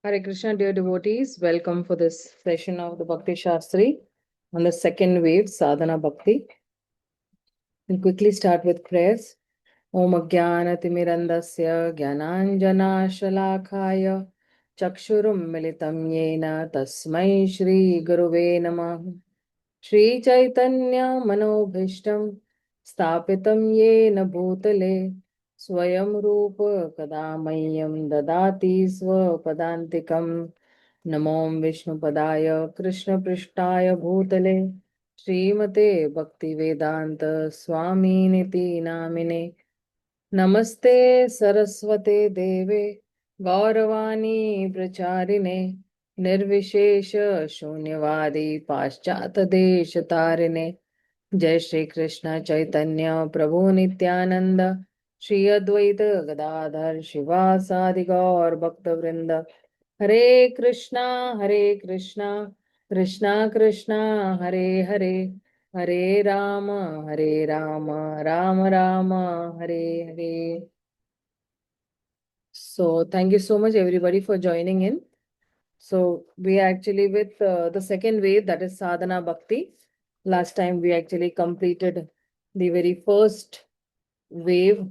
Hare Krishna, dear devotees. Welcome for this session of the Bhakti Shastri on the second wave, Sadhana Bhakti. We'll quickly start with prayers. Om Ajnanatirmirandasya Jnananjana Shalakaya Chakshurum Militam Yena Tasmai Shri Guruve Namah Shri Chaitanya Manobhishtam Stapitam Yena Bhutale Swayam Rupa Kadamayyam Dadati Swapadantikam Namo Vishnupadaya Krishna Prishtaya Bhutale Srimate Bhaktivedanta Swami Niti Namine Namaste Saraswate Deve Gauravani Pracharine Nirvishesha Shunyavadi Paschata Deshatarine Jai Shri Krishna Chaitanya Prabhu Nityananda Shri Advaita Gadadhar Shivasadi Gaur Bhaktavrinda Hare Krishna Krishna Krishna Hare Hare Hare Rama Rama Rama Hare Hare. So thank you so much everybody for joining in. So we are actually with the second wave, that is Sadhana Bhakti. Last time we actually completed the very first wave,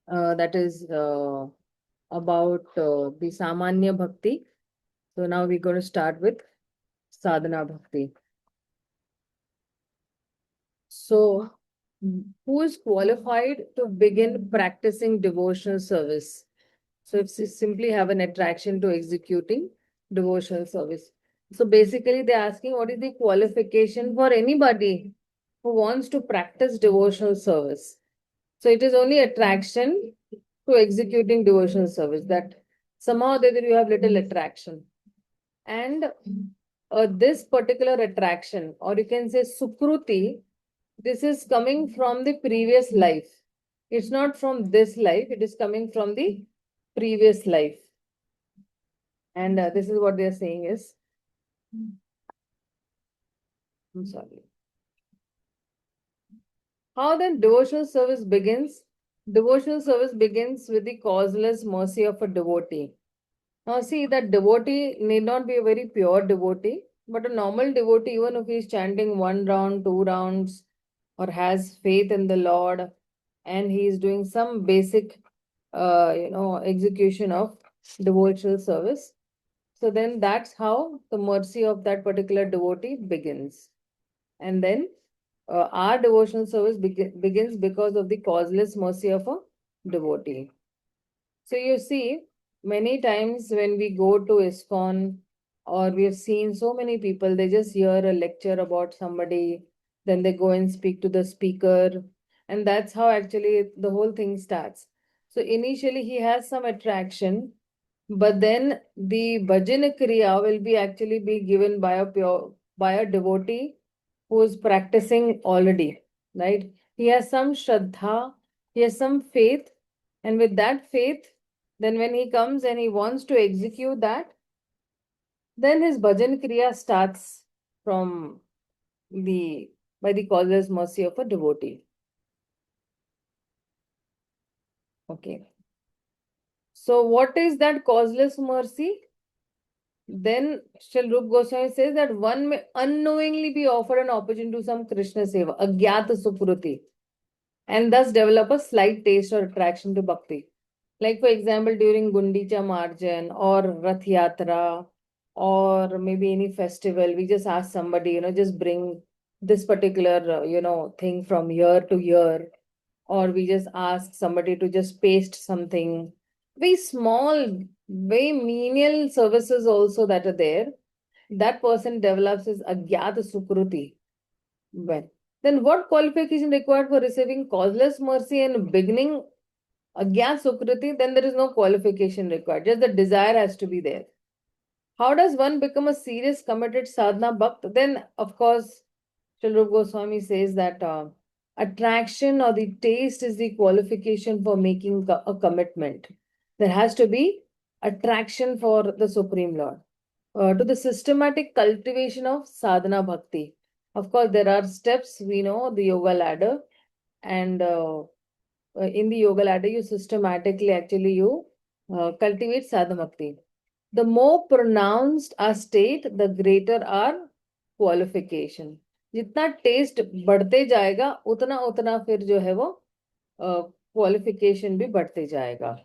that is about the Samanya Bhakti. So now we're going to start with Sadhana Bhakti. So, who is qualified to begin practicing devotional service? So, if you simply have an attraction to executing devotional service. So, basically, they're asking what is the qualification for anybody who wants to practice devotional service. So, it is only attraction to executing devotional service, that somehow that you have little attraction. And this particular attraction, or you can say Sukruti, this is coming from the previous life. It's not from this life, it is coming from the previous life. And this is what they are saying is, I'm sorry. How then devotional service begins? Devotional service begins with the causeless mercy of a devotee. Now see, that devotee need not be a very pure devotee, but a normal devotee, even if he is chanting 1 round, 2 rounds, or has faith in the Lord, and he is doing some basic, execution of devotional service. So then that's how the mercy of that particular devotee begins. And then our devotional service begins because of the causeless mercy of a devotee. So you see, many times when we go to ISKCON, or we have seen so many people, they just hear a lecture about somebody, then they go and speak to the speaker, and that's how actually the whole thing starts. So initially he has some attraction, but then the bhajan kriya will be actually be given by a devotee who is practicing already, right? He has some shraddha, he has some faith, and with that faith, then when he comes and he wants to execute that, then his bhajan kriya starts from by the causeless mercy of a devotee. Okay. So what is that causeless mercy? Then Śrīla Rūpa Gosvāmī says that one may unknowingly be offered an opportunity to some Krishna seva, agyata sukruti, and thus develop a slight taste or attraction to bhakti. Like for example, during Gundicha Marjan or Rath Yatra or maybe any festival, we just ask somebody, just bring this particular, thing from year to year, or we just ask somebody to just paste something. Very small, very menial services also that are there. That person develops his agyata sukruti. Well, then what qualification required for receiving causeless mercy and beginning Agyan Sukriti? Then there is no qualification required. Just the desire has to be there. How does one become a serious committed sadhana bhakt? Then, of course, Śrīla Rūpa Goswāmī says that attraction or the taste is the qualification for making a commitment. There has to be attraction for the Supreme Lord. To the systematic cultivation of sadhana bhakti. Of course, there are steps, we know the yoga ladder, and in the yoga ladder, you systematically actually you cultivate sadhana bhakti. the more pronounced our state, the greater our qualification. जितना test बढ़ते जाएगा उतना उतना फिर जो है वो qualification भी बढ़ते जाएगा.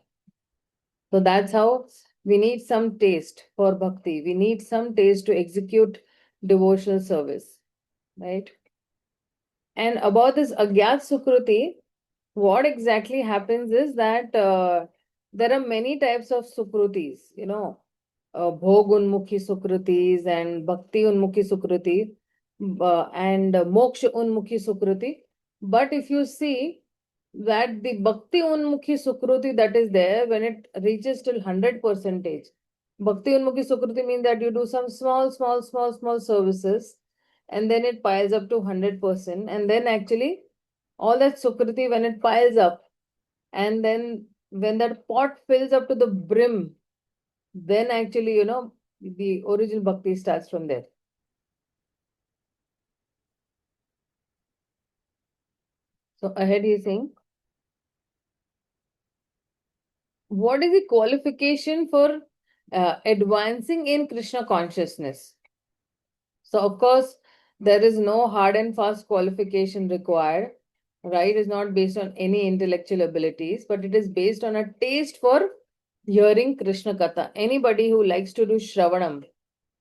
So that's how we need some taste for bhakti. We need some taste to execute devotional service, right? And about this agyat sukruti, what exactly happens is that there are many types of sukrutis, bhog unmukhi sukrutis and bhakti unmukhi sukruti and moksha unmukhi sukruti. But if you see that the bhakti unmukhi sukruti that is there, when it reaches till 100%, bhakti unmukhi sukruti means that you do some small services and then it piles up to 100%, and then actually all that sukruti, when it piles up, and then when that pot fills up to the brim, then actually, the original bhakti starts from there. So ahead he is saying, what is the qualification for advancing in Krishna consciousness? So of course, there is no hard and fast qualification required, right? It's not based on any intellectual abilities, but it is based on a taste for hearing Krishna Katha. Anybody who likes to do Shravanam,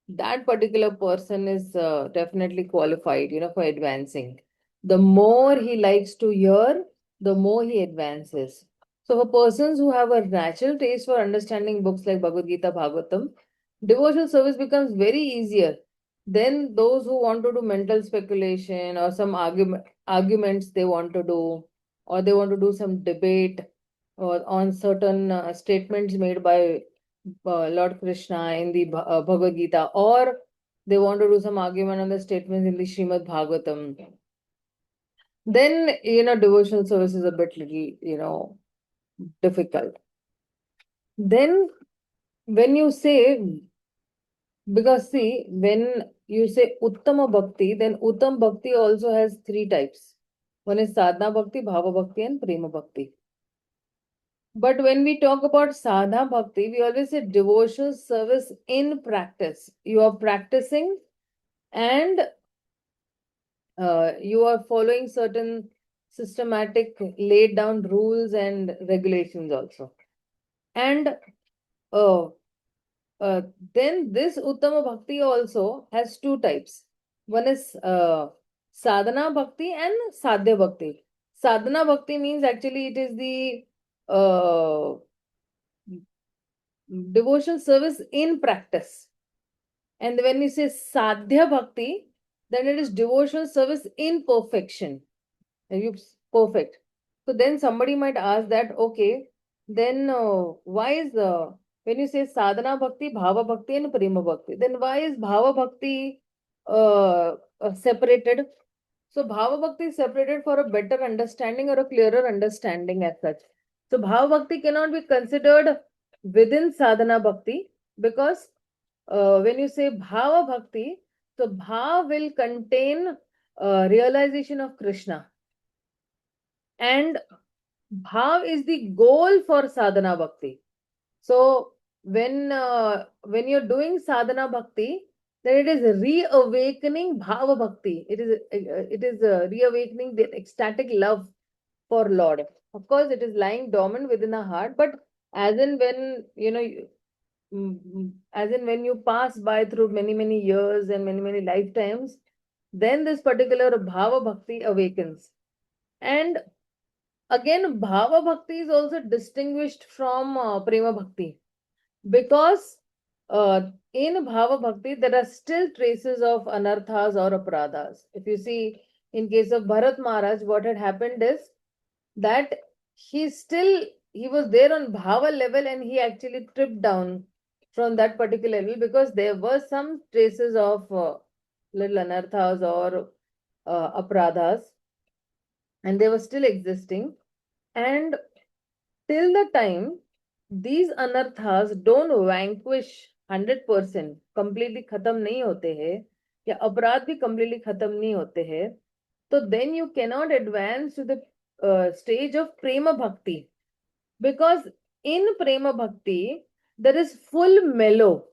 that particular person is definitely qualified, for advancing. The more he likes to hear, the more he advances. So for persons who have a natural taste for understanding books like Bhagavad Gita, Bhagavatam, devotional service becomes very easier. Then those who want to do mental speculation or some arguments they want to do, or they want to do some debate or on certain statements made by Lord Krishna in the Bhagavad Gita, or they want to do some argument on the statements in the Srimad Bhagavatam, then, devotional service is a bit little, difficult. Then when you say, because see, when you say Uttama Bhakti, then Uttam Bhakti also has three types. One is Sadhana Bhakti, Bhava Bhakti, and Prema Bhakti. But when we talk about sadhana bhakti, we always say devotional service in practice. You are practicing and you are following certain systematic laid down rules and regulations also. And uh, then this Uttama Bhakti also has two types. One is sadhana bhakti and sadhya bhakti. Sadhana bhakti means actually it is the devotional service in practice. And when we say sadhya bhakti, then it is devotional service in perfection. You perfect. So then somebody might ask that, okay, then why is when you say sadhana bhakti, bhava bhakti, and prema bhakti, then why is bhava bhakti separated? So bhava bhakti is separated for a better understanding or a clearer understanding as such. So bhava bhakti cannot be considered within sadhana bhakti, because when you say bhava bhakti, so bhav will contain realization of Krishna, and bhav is the goal for sadhana bhakti. So when you're doing sadhana bhakti, then it is reawakening bhava bhakti. It is reawakening the ecstatic love for Lord. Of course, it is lying dormant within our heart, but as in when as in when you pass by through many years and many lifetimes, then this particular bhava bhakti awakens. And again, bhava bhakti is also distinguished from prema bhakti, because in bhava bhakti there are still traces of anarthas or aparadhas. If you see, in case of Bharat Maharaj, what had happened is that he was there on bhava level, and he actually tripped down from that particular level because there were some traces of little anarthas or aparadhas, and they were still existing. And till the time these anarthas don't vanquish 100%, completely khatam nahi hote hai, या अपराध भी completely खत्म नहीं होते हैं, तो then you cannot advance to the stage of prema bhakti, because in prema bhakti there is full mellow,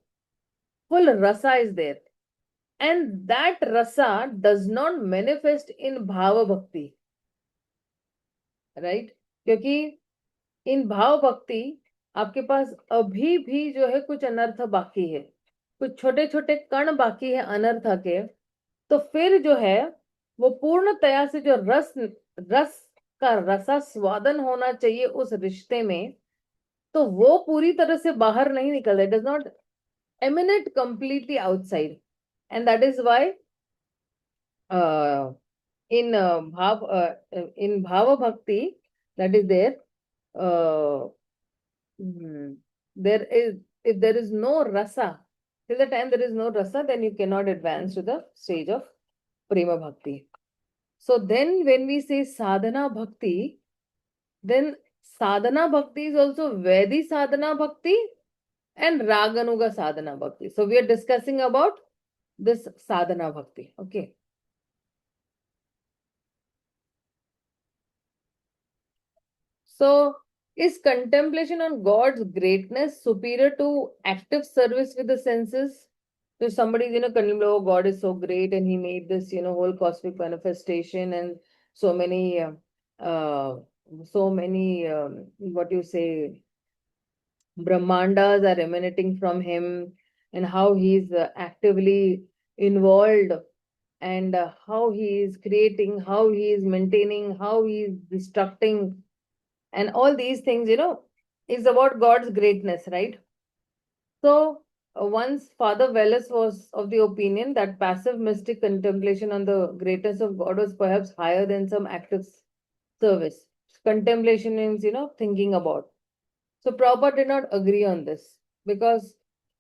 full rasa is there. And that rasa does not manifest in bhava bhakti, right? क्योंकि इन भाव भक्ति आपके पास अभी भी जो है कुछ अनर्थ बाकी है, कुछ छोटे छोटे कण बाकी है अनर्थ के, तो फिर जो है वो पूर्णतया से जो रस रस का रसा स्वादन होना चाहिए उस रिश्ते में, तो वो पूरी तरह से बाहर नहीं निकलता, it does not emanate completely outside. And that is why in bhava bhakti, that is there, uh, there is, if there is no rasa, till the time there is no rasa, then you cannot advance to the stage of prema bhakti. So then when we say sadhana bhakti, then sadhana bhakti is also Vedi sadhana bhakti and Raganuga sadhana bhakti. So we are discussing about this sadhana bhakti. Okay. So is contemplation on God's greatness superior to active service with the senses? So somebody, contemplate, oh, God is so great and he made this, whole cosmic manifestation and so many, what you say, Brahmandas are emanating from him, and how he is actively involved, and how he is creating, how he is maintaining, how he is destructing, and all these things, is about God's greatness, right? So once Father Welles was of the opinion that passive mystic contemplation on the greatness of God was perhaps higher than some active service. Contemplation means, thinking about. So Prabhupada did not agree on this, because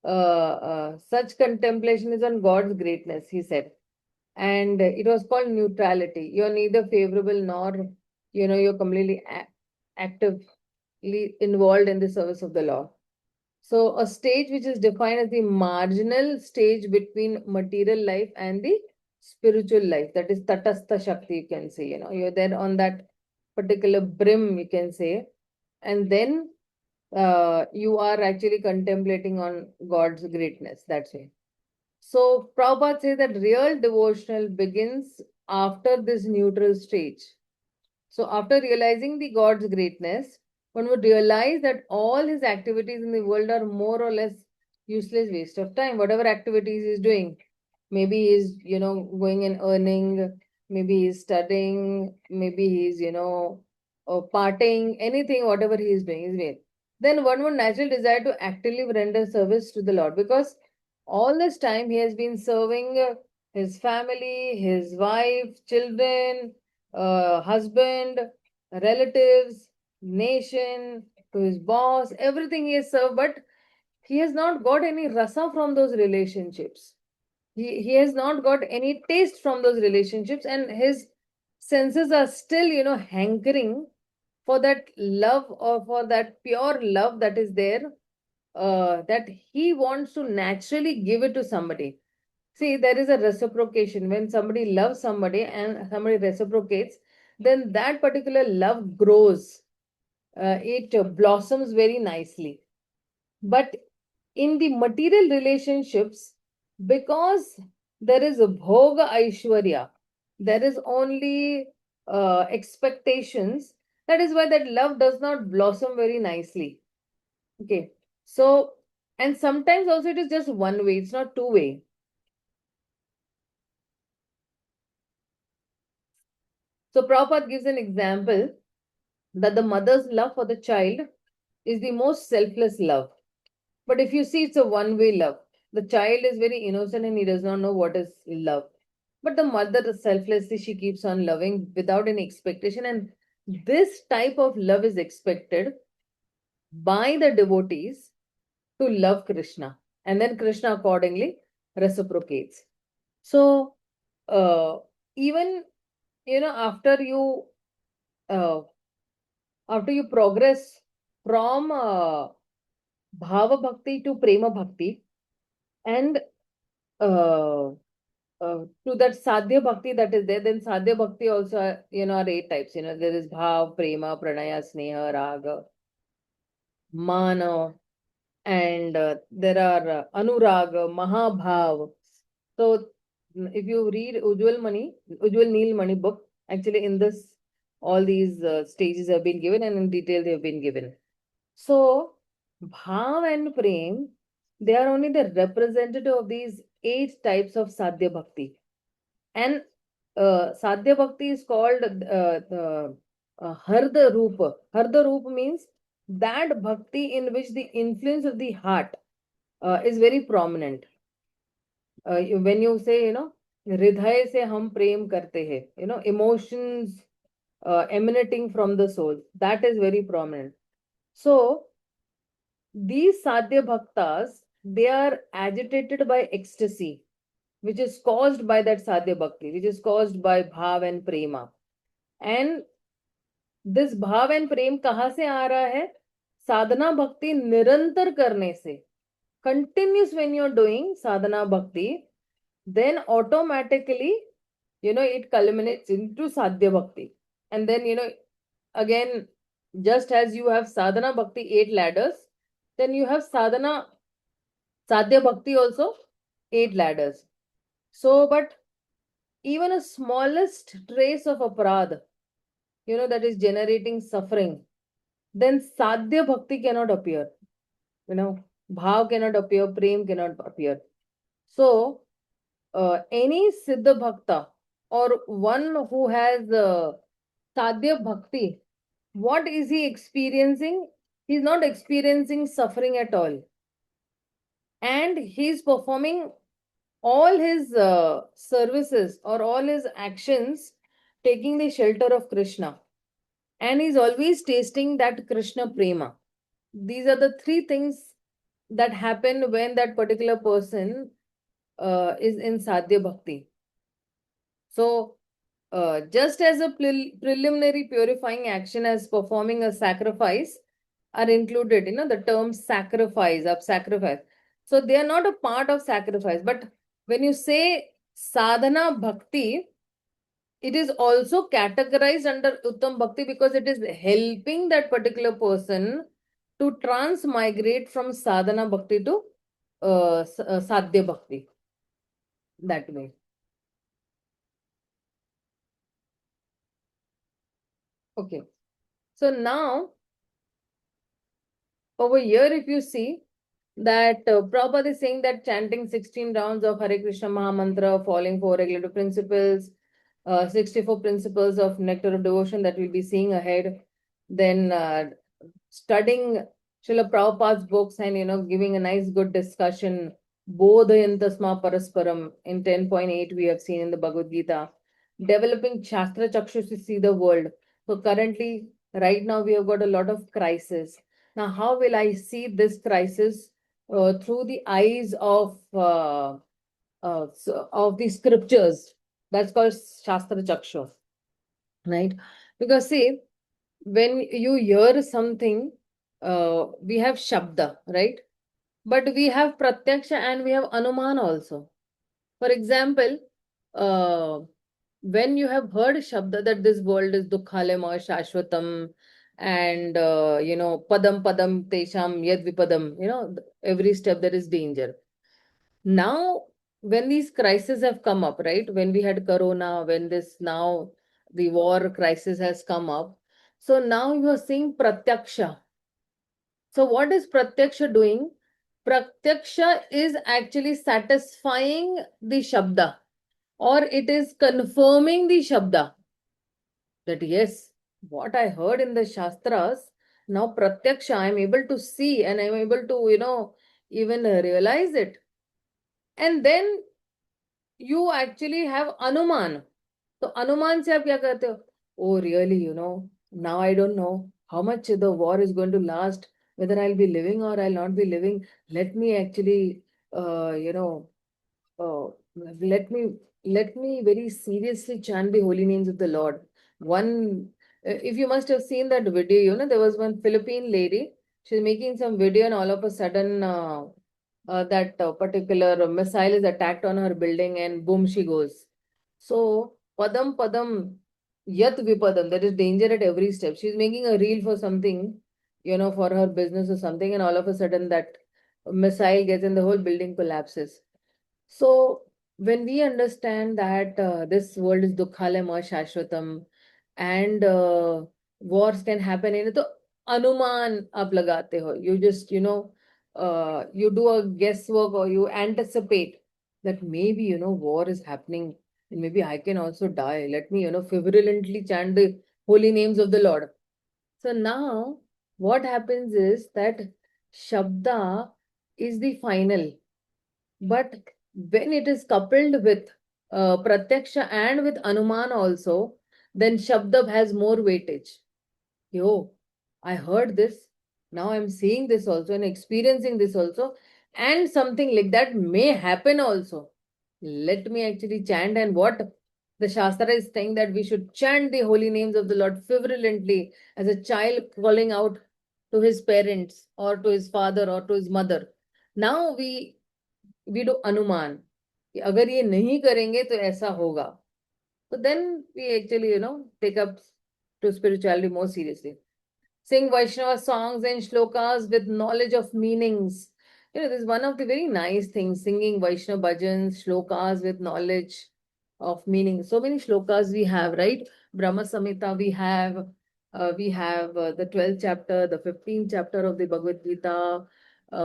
such contemplation is on God's greatness, he said. And it was called neutrality. You're neither favorable nor, you're completely actively involved in the service of the Lord. So a stage which is defined as the marginal stage between material life and the spiritual life, that is Tatastha Shakti, you can say, you're there on that particular brim, you can say. And then you are actually contemplating on God's greatness. That's it. So Prabhupada says that real devotional begins after this neutral stage. So after realizing the God's greatness, one would realize that all his activities in the world are more or less useless waste of time. Whatever activities he's doing, maybe he's, going and earning, maybe he's studying, maybe he's, partying, anything, whatever he is doing is vain. Then one would naturally desire to actively render service to the Lord, because all this time he has been serving his family, his wife, children, husband, relatives, nation, to his boss, everything he has served, but he has not got any rasa from those relationships. He has not got any taste from those relationships, and his senses are still, hankering for that love, or for that pure love that is there, that he wants to naturally give it to somebody. See, there is a reciprocation. When somebody loves somebody and somebody reciprocates, then that particular love grows. It blossoms very nicely. But in the material relationships, because there is a bhoga aishwarya, there is only expectations. That is why that love does not blossom very nicely. Okay. So, and sometimes also it is just one way, it's not two way. So Prabhupada gives an example that the mother's love for the child is the most selfless love. But if you see, it's a one-way love. The child is very innocent and he does not know what is love. But the mother selflessly, she keeps on loving without any expectation. And this type of love is expected by the devotees to love Krishna. And then Krishna accordingly reciprocates. So, even, after you progress from bhava bhakti to prema bhakti, and to that sadhya bhakti that is there, then sadhya bhakti also, are 8 types. There is bhav, prema, pranaya, sneha, raga, mana, and there are Anuraga, Mahabhav. So if you read Ujjwal Neelmani book, actually in this, all these stages have been given and in detail they have been given. So Bhav and Prem, they are only the representative of these 8 types of Sadhya Bhakti. And Sadhya Bhakti is called the Harda Rupa. Harda Rupa means that Bhakti in which the influence of the heart is very prominent. When you say, Hridhay se hum prem karte hai, emotions emanating from the soul, that is very prominent. So, these Sadhya Bhaktas, they are agitated by ecstasy, which is caused by that Sadhya Bhakti, which is caused by Bhav and Prema. And this Bhav and Prem कहाँ से आ रहा है? साधना भक्ति निरंतर करने से. Continuous when you're doing sadhana bhakti, then automatically, it culminates into sadhya bhakti. And then, again, just as you have sadhana bhakti 8 ladders, then you have sadhya bhakti also 8 ladders. So, but even a smallest trace of aparadha, that is generating suffering, then sadhya bhakti cannot appear. Bhav cannot appear, prem cannot appear. So, any Siddha Bhakta or one who has Sadhya Bhakti, what is he experiencing? He's not experiencing suffering at all. And he's performing all his services or all his actions taking the shelter of Krishna. And he's always tasting that Krishna Prema. These are the 3 things that happen when that particular person is in Sadhya Bhakti. So, just as a preliminary purifying action as performing a sacrifice are included, the term sacrifice, of sacrifice. So, they are not a part of sacrifice. But when you say sadhana bhakti, it is also categorized under Uttam Bhakti because it is helping that particular person to transmigrate from sadhana bhakti to sadhya bhakti. That way. Okay. So now, over here, if you see that Prabhupada is saying that chanting 16 rounds of Hare Krishna Mahamantra, following 4 regulative principles, 64 principles of Nectar of Devotion that we'll be seeing ahead, then studying Srila Prabhupada's books and, giving a nice good discussion, Bodhayantasma Parasparam in 10.8 we have seen in the Bhagavad Gita, developing Shastra Chakshus to see the world. So currently, right now, we have got a lot of crisis. Now, how will I see this crisis through the eyes of the scriptures? That's called Shastra Chakshu, right? Because see, when you hear something, we have Shabda, right? But we have Pratyaksha and we have Anuman also. For example, when you have heard Shabda that this world is Dukhalayam Shashvatam and, Padam Padam Tesham Yad Vipadam, every step there is danger. Now, when these crises have come up, right? When we had Corona, when the war crisis has come up. So now you are seeing Pratyaksha. So what is Pratyaksha doing? Pratyaksha is actually satisfying the Shabda, or it is confirming the Shabda. That yes, what I heard in the Shastras, now Pratyaksha, I am able to see and I am able to, even realize it. And then you actually have Anuman. So Anuman se aap kya karte ho? Oh, really, now I don't know how much the war is going to last, whether I'll be living or I'll not be living. Let me actually, uh, let me very seriously chant the holy names of the Lord. If you must have seen that video, there was one Philippine lady. She's making some video, and all of a sudden, that particular missile is attacked on her building, and boom, she goes. So, Padam Padam Yat Vipadam, there is danger at every step. She's making a reel for something, for her business or something, and all of a sudden that missile gets and the whole building collapses. So when we understand that this world is dukhalema shashwatam and wars can happen in it, तो अनुमान आप लगाते हो. You just, you do a guesswork or you anticipate that maybe, war is happening and maybe I can also die. Let me, fervently chant the holy names of the Lord. So now what happens is that Shabda is the final, but when it is coupled with Pratyaksha and with Anuman also, then Shabda has more weightage. Yo, I heard this. Now I'm seeing this also and experiencing this also. And something like that may happen also. Let me actually chant. And what the Shastra is saying that we should chant the holy names of the Lord fervently as a child calling out to his parents or to his father or to his mother. Now we do Anuman. कि अगर ये नहीं करेंगे तो ऐसा होगा. So then we actually, take up to spirituality more seriously. Sing Vaishnava songs and shlokas with knowledge of meanings. This is one of the very nice things, singing Vaishnava bhajans, shlokas with knowledge of meaning. So many shlokas we have, right? Brahma Samhita we have the 12th chapter, the 15th chapter of the Bhagavad Gita.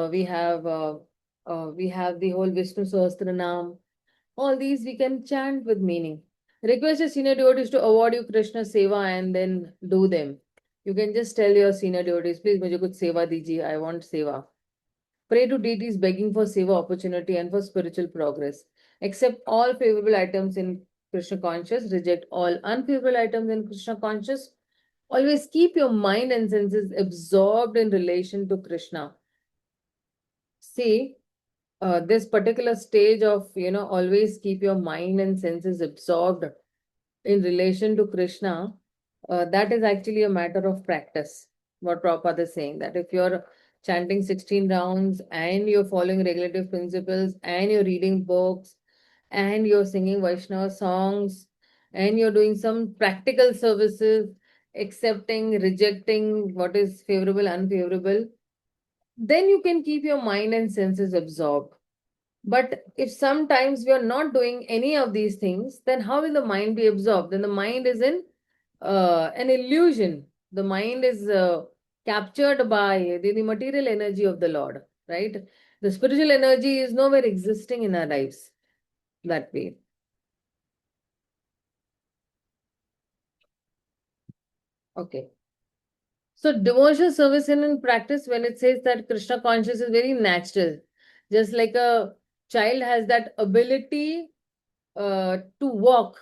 We have the whole Vishnu Sahasranam. All these we can chant with meaning. Request your senior devotees to award you Krishna Seva and then do them. You can just tell your senior devotees, please, मुझे कुछ सेवा दीजिए. I want seva. Pray to deities begging for seva opportunity and for spiritual progress. Accept all favorable items in Krishna conscious. Reject all unfavorable items in Krishna conscious. Always keep your mind and senses absorbed in relation to Krishna. See, this particular stage of, always keep your mind and senses absorbed in relation to Krishna, that is actually a matter of practice. What Prabhupada is saying, that if you're chanting 16 rounds and you're following regulative principles and you're reading books and you're singing Vaishnava songs and you're doing some practical services, accepting, rejecting what is favorable, unfavorable, then you can keep your mind and senses absorbed. But if sometimes we are not doing any of these things, then how will the mind be absorbed? Then the mind is in an illusion. The mind is captured by the material energy of the Lord, right? The spiritual energy is nowhere existing in our lives that way. Okay. So devotional service in practice, when it says that Krishna conscious is very natural, just like a child has that ability to walk,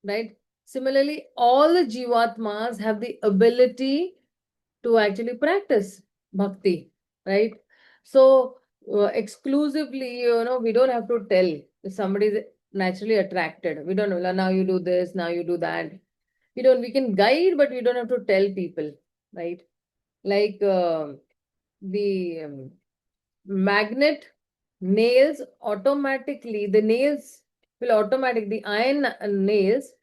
right? Similarly, all the Jivatmas have the ability to actually practice bhakti, right? So, exclusively, we don't have to tell if somebody is naturally attracted. We don't know, now you do this, now you do that. We can guide, but we don't have to tell people, right? Like the magnet nails automatically, the iron nails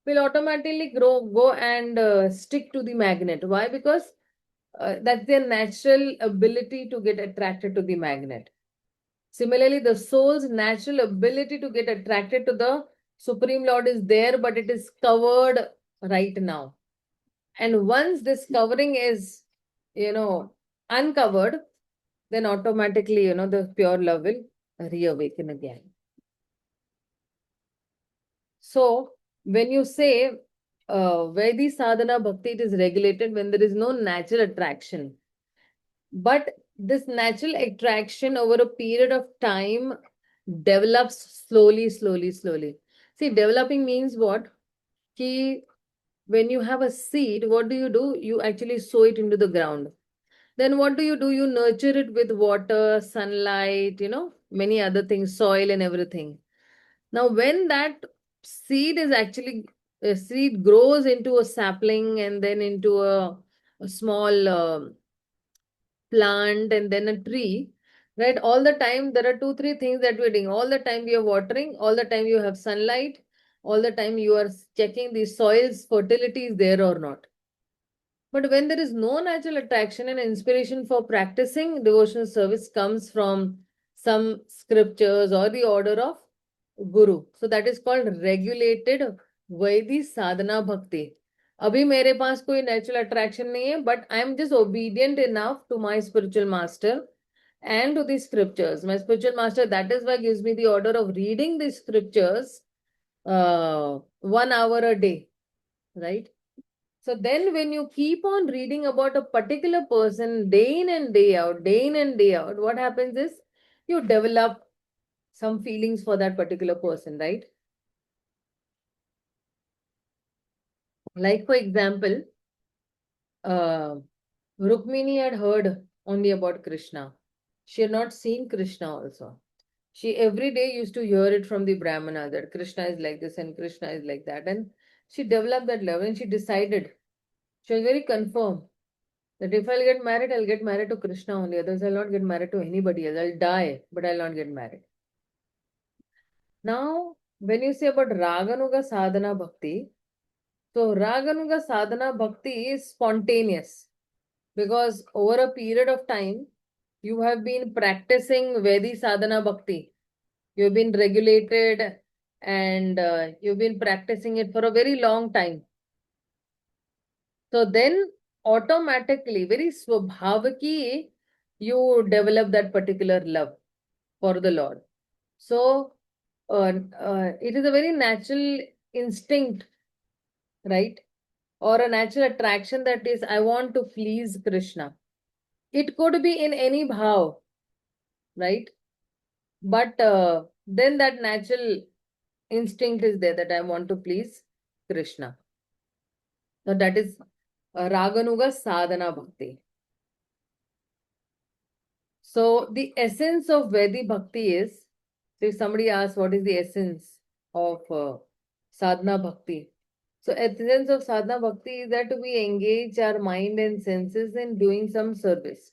will automatically go and stick to the magnet. Why? Because that's their natural ability to get attracted to the magnet. Similarly, the soul's natural ability to get attracted to the Supreme Lord is there, but it is covered right now. And once this covering is, uncovered, then automatically, the pure love will reawaken again. So, when you say Vaidhi sadhana bhakti, it is regulated when there is no natural attraction. But this natural attraction over a period of time develops slowly, slowly, slowly. See, developing means what? Ki when you have a seed, what do? You actually sow it into the ground. Then what do? You nurture it with water, sunlight, many other things, soil and everything. Now, when that seed is actually, a seed grows into a sapling and then into a small plant and then a tree, right? All the time, there are two, three things that we're doing. All the time we are watering, all the time you have sunlight, all the time you are checking the soil's fertility is there or not. But when there is no natural attraction, and inspiration for practicing devotional service comes from some scriptures or the order of Guru. So that is called regulated Vaidhi sadhana bhakti. अभी मेरे पास कोई natural attraction नहीं है, but I am just obedient enough to my spiritual master and to the scriptures. My spiritual master, that is why gives me the order of reading the scriptures 1 hour a day, right? So then when you keep on reading about a particular person day in and day out, day in and day out, what happens is you develop some feelings for that particular person, right? Like for example, uh, Rukmini had heard only about Krishna. She had not seen Krishna also. She every day used to hear it from the Brahmana that Krishna is like this and Krishna is like that. And she developed that love and she decided, she was very confirmed that if I'll get married to Krishna only. Otherwise, I'll not get married to anybody else. I'll die, but I'll not get married. Now, when you say about Raganuga Sadhana Bhakti, so Raganuga Sadhana Bhakti is spontaneous because over a period of time, you have been practicing Vedi Sadhana Bhakti. You've been regulated and you've been practicing it for a very long time. So then automatically, very swabhavaki, you develop that particular love for the Lord. So it is a very natural instinct, right? Or a natural attraction that is, I want to please Krishna. It could be in any bhav, right? But then that natural instinct is there that I want to please Krishna. So that is Raganuga Sadhana Bhakti. So the essence of Vedi Bhakti is, so if somebody asks what is the essence of sadhana bhakti, so essence of sadhana bhakti is that we engage our mind and senses in doing some service.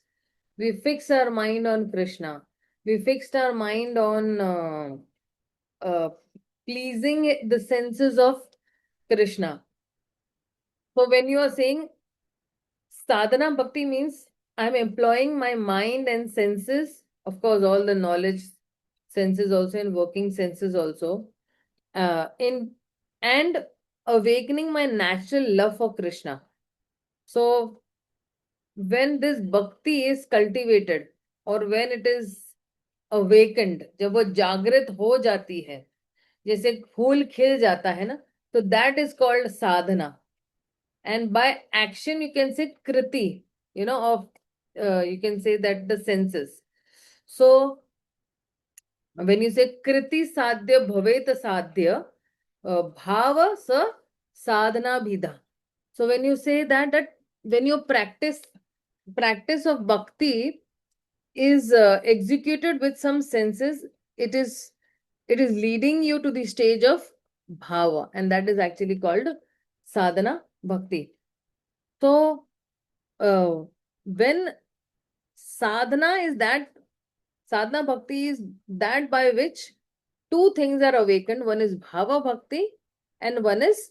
We fix our mind on Krishna. We fixed our mind on uh, pleasing the senses of Krishna. So when you are saying sadhana bhakti means I'm employing my mind and senses, of course, all the knowledge senses also and working senses also, in and awakening my natural love for Krishna. So when this bhakti is cultivated or when it is awakened, जब वो जागृत हो जाती है, जैसे फूल खिल जाता है ना, तो that is called sadhana. And by action you can say kriti, of you can say that the senses. So when you say kriti sadhya bhavet sadhya, bhava sa sadhana bhida. So when you say that when you practice of bhakti is executed with some senses, it is leading you to the stage of bhava, and that is actually called sadhana bhakti. So when sadhana is that, sadhana bhakti is that by which two things are awakened. One is bhava bhakti and one is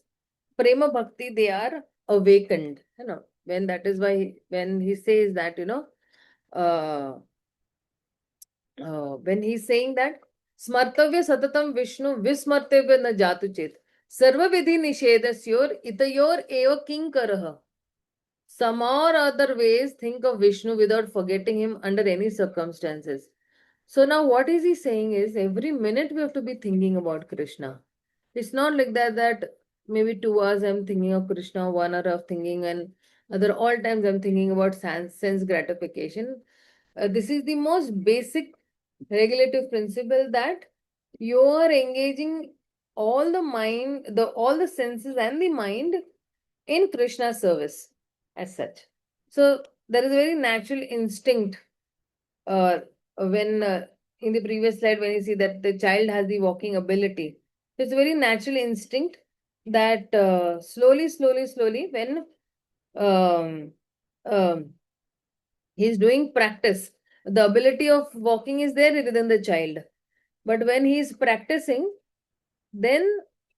prema bhakti. They are awakened. When that is why when he says that, uh, when he's saying that smartavya satatam Vishnu vismartavya na jatu chet sarva vidhi nishedasyor itayor eva kinkarah. Some or other ways think of Vishnu without forgetting him under any circumstances. So now what is he saying is every minute we have to be thinking about Krishna. It's not like that maybe 2 hours I'm thinking of Krishna, 1 hour of thinking, and other all times I'm thinking about sense gratification. This is the most basic regulative principle that you are engaging all the mind, all the senses and the mind in Krishna's service as such. So there is a very natural instinct when in the previous slide when you see that the child has the walking ability. It's a very natural instinct that slowly when um, um, he's doing practice, the ability of walking is there within the child. But when he's practicing, then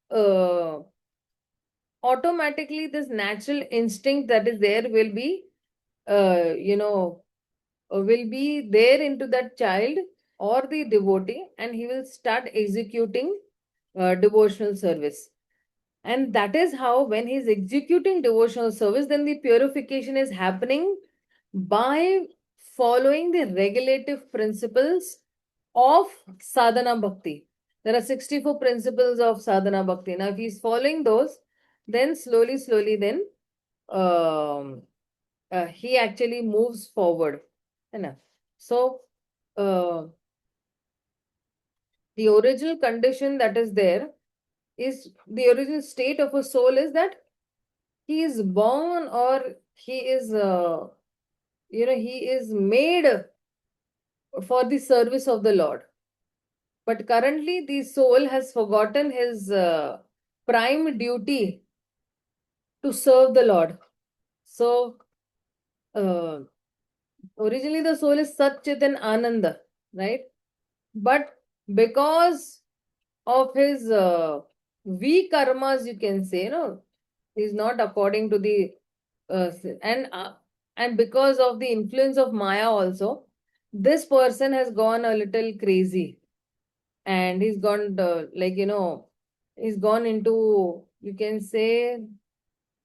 uh, automatically this natural instinct that is there will be, will be there into that child or the devotee, and he will start executing devotional service. And that is how, when he is executing devotional service, then the purification is happening by following the regulative principles of sadhana bhakti. There are 64 principles of sadhana bhakti. Now, if he is following those, then slowly, then um, he actually moves forward. So, uh, the original condition that is there is, the original state of a soul is that he is born, or he is, he is made for the service of the Lord. But currently, the soul has forgotten his prime duty to serve the Lord. So, uh, originally the soul is Sat Chit and Ananda, right? But because of his weak karmas, you can say, he's not according to the uh, and uh, and because of the influence of Maya also, this person has gone a little crazy, and he's gone he's gone into, you can say,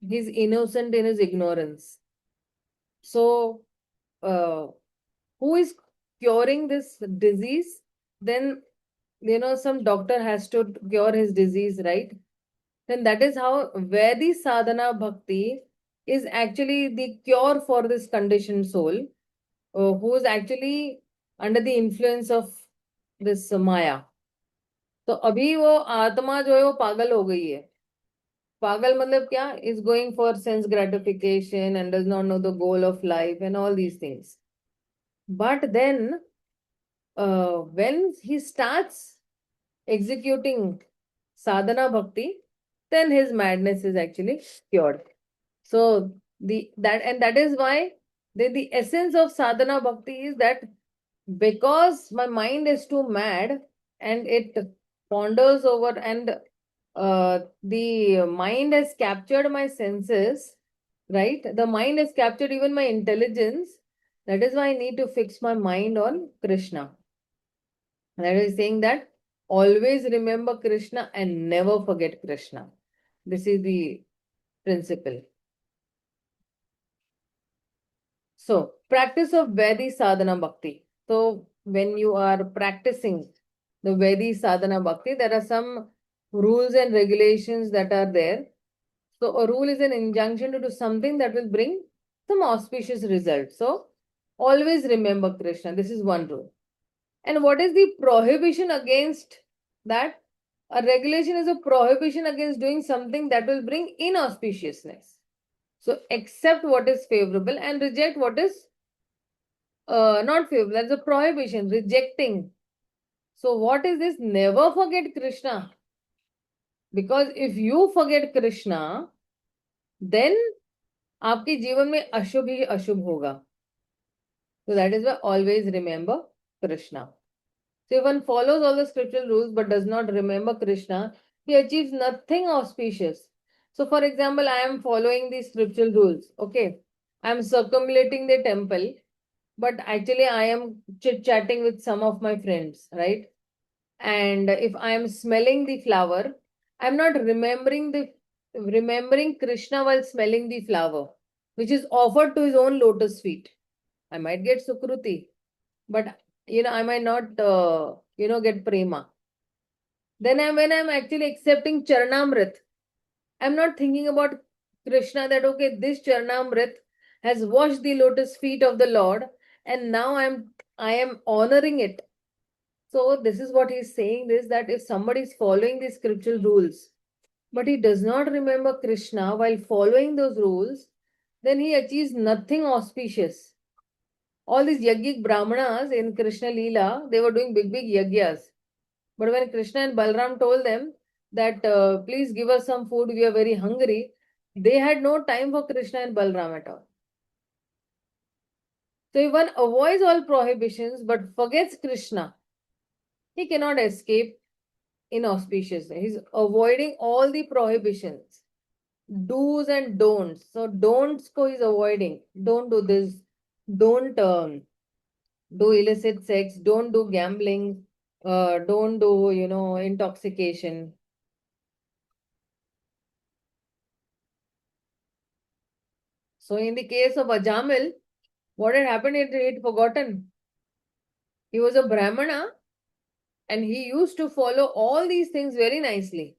he's innocent in his ignorance. So, uh, who is curing this disease? Then, some doctor has to cure his disease, right? Then that is how Vedi sadhana bhakti is actually the cure for this conditioned soul, who is actually under the influence of this Maya. तो अभी वो आत्मा जो है वो पागल हो गई है. पागल मतलब क्या? Is going for sense gratification and does not know the goal of life and all these things. But then, when he starts executing sadhana bhakti, then his madness is actually cured. So that is why the essence of sadhana bhakti is that, because my mind is too mad and it ponders over, and the mind has captured my senses, right? The mind has captured even my intelligence. That is why I need to fix my mind on Krishna. That is saying that always remember Krishna and never forget Krishna. This is the principle. So, practice of Vedi sadhana bhakti. So, when you are practicing the Vedi sadhana bhakti, there are some rules and regulations that are there. So, a rule is an injunction to do something that will bring some auspicious result. So, always remember Krishna. This is one rule. And what is the prohibition against that? A regulation is a prohibition against doing something that will bring inauspiciousness. So, accept what is favorable and reject what is not favorable. That's a prohibition, rejecting. So, what is this? Never forget Krishna. Because if you forget Krishna, then आपके जीवन में अशुभ ही अशुभ होगा. So that is why always remember Krishna. So if one follows all the scriptural rules but does not remember Krishna, he achieves nothing auspicious. So for example, I am following the scriptural rules. Okay. I am circumambulating the temple, but actually I am chit-chatting with some of my friends, right? And if I am smelling the flower, I'm not remembering Krishna while smelling the flower, which is offered to his own lotus feet. I might get Sukruti, but I might not get prema. Then when I'm actually accepting Charnamrit, I'm not thinking about Krishna, that okay, this Charnamrit has washed the lotus feet of the Lord, and now I am honoring it. So this is what he's saying, this, that if somebody is following the scriptural rules, but he does not remember Krishna while following those rules, then he achieves nothing auspicious. All these Yajnik Brahmanas in Krishna Leela, they were doing big yagyas. But when Krishna and Balram told them that please give us some food, we are very hungry, they had no time for Krishna and Balram at all. So if one avoids all prohibitions but forgets Krishna, he cannot escape inauspiciousness. He's avoiding all the prohibitions. do's and don'ts. So don'ts ko is avoiding. Don't do this. Don't do illicit sex. Don't do gambling. Don't do, intoxication. So in the case of Ajamil, what had happened, he'd forgotten. He was a Brahmana and he used to follow all these things very nicely.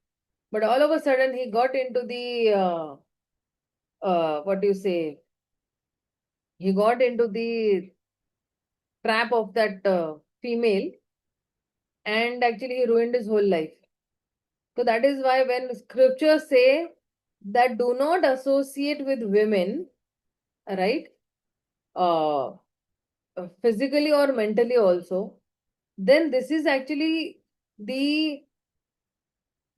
But all of a sudden he got into the, what do you say, he got into the trap of that female, and actually he ruined his whole life. So that is why when scriptures say that do not associate with women, right, uh, physically or mentally also, then this is actually the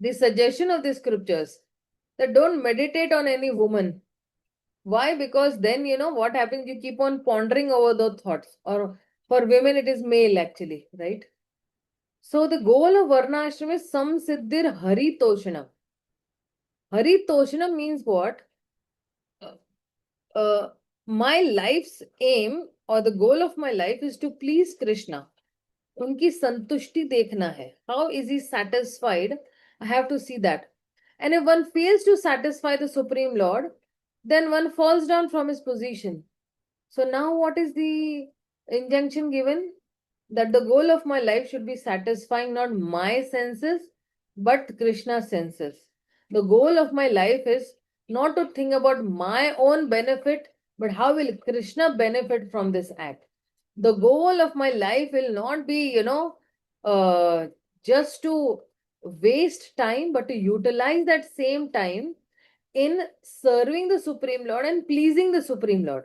the suggestion of the scriptures, that don't meditate on any woman. Why? Because then what happens, you keep on pondering over those thoughts. Or for women it is male actually, right? So the goal of varnashram is samsiddhir haritoshanam. Haritoshanam means what? Uh, my life's aim or the goal of my life is to please Krishna. उनकी संतुष्टि देखना है. How is he satisfied? I have to see that. And if one fails to satisfy the Supreme Lord, then one falls down from his position. So now what is the injunction given? That the goal of my life should be satisfying not my senses, but Krishna's senses. The goal of my life is not to think about my own benefit, but how will Krishna benefit from this act. The goal of my life will not be, just to waste time, but to utilize that same time in serving the Supreme Lord and pleasing the Supreme Lord.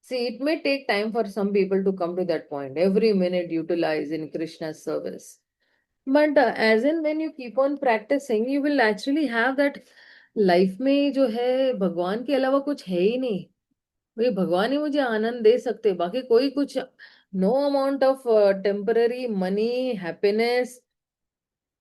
See, it may take time for some people to come to that point. Every minute utilize in Krishna's service. But as in when you keep on practicing, you will actually have that life में जो है भगवान के अलावा कुछ है ही नहीं. भाई भगवान ही मुझे आनंद दे सकते, बाकी कोई कुछ, no amount of temporary money, happiness,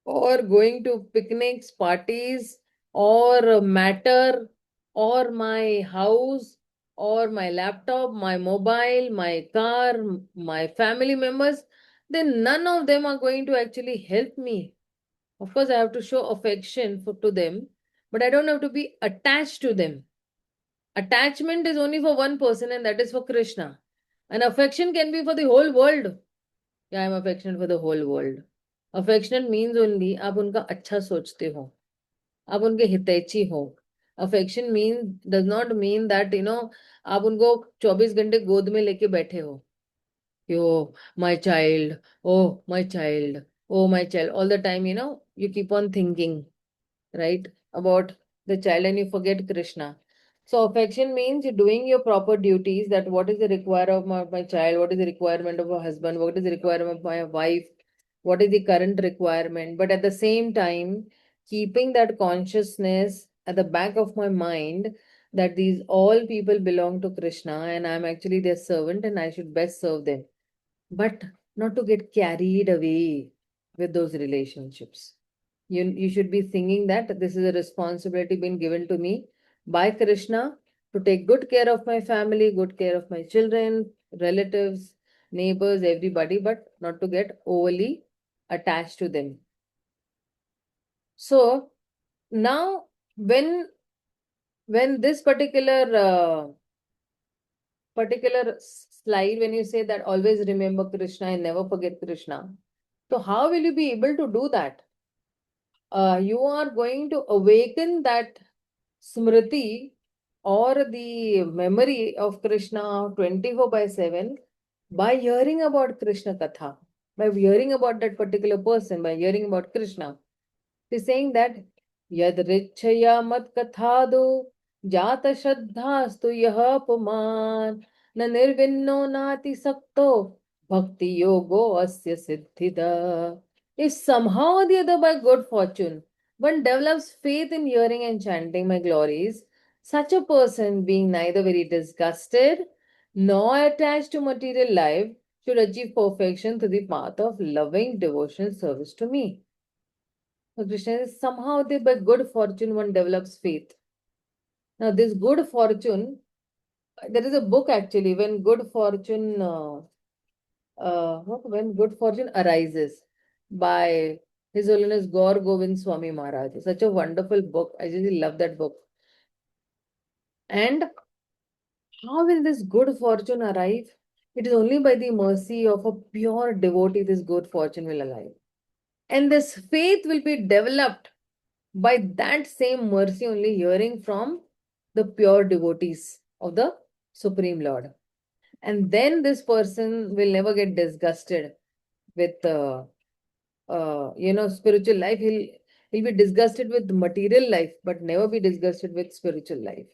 or going to picnics, parties, or matter, or my house, or my laptop, my mobile, my car, my family members, then none of them are going to actually help me. Of course, I have to show affection to them, but I don't have to be attached to them. Attachment is only for one person, and that is for Krishna. And affection can be for the whole world. Yeah, I'm affectionate for the whole world. Affectionate means only आप उनका अच्छा सोचते हो, आप उनके हितैषी हो. Affection does not mean that आप उनको 24 घंटे गोद में लेके बैठे हो. Oh, my child, oh, my child, oh, my child. All the time, you keep on thinking, right, about the child and you forget Krishna. So affection means you're doing your proper duties, that what is the requirement of my child, what is the requirement of a husband, what is the requirement of my wife, what is the current requirement. But at the same time, keeping that consciousness at the back of my mind that these all people belong to Krishna and I'm actually their servant and I should best serve them. But not to get carried away with those relationships. You should be thinking that this is a responsibility being given to me by Krishna to take good care of my family, good care of my children, relatives, neighbors, everybody, but not to get overly attached to them. So now when this particular slide, when you say that always remember Krishna and never forget Krishna, so how will you be able to do that? You are going to awaken that smriti or the memory of Krishna 24/7 by hearing about Krishna Katha, by hearing about that particular person, by hearing about Krishna. He's saying that Yad Richaya Mat Kathado Jata Shraddhastu Yaha Puman Na Nirvinno Nati Sakto Bhakti Yogo Asya Siddhida. If somehow or the other by good fortune one develops faith in hearing and chanting my glories, such a person, being neither very disgusted nor attached to material life, should achieve perfection through the path of loving devotional service to me. So Krishna says, somehow they, by good fortune, one develops faith. Now, this good fortune, there is a book actually, when good fortune, when good fortune arises, by His Holiness Gaur Govind Swami Maharaj. Such a wonderful book. I really love that book. And how will this good fortune arrive? It is only by the mercy of a pure devotee this good fortune will arrive. And this faith will be developed by that same mercy only, hearing from the pure devotees of the Supreme Lord. And then this person will never get disgusted with spiritual life. He'll be disgusted with material life, but never be disgusted with spiritual life.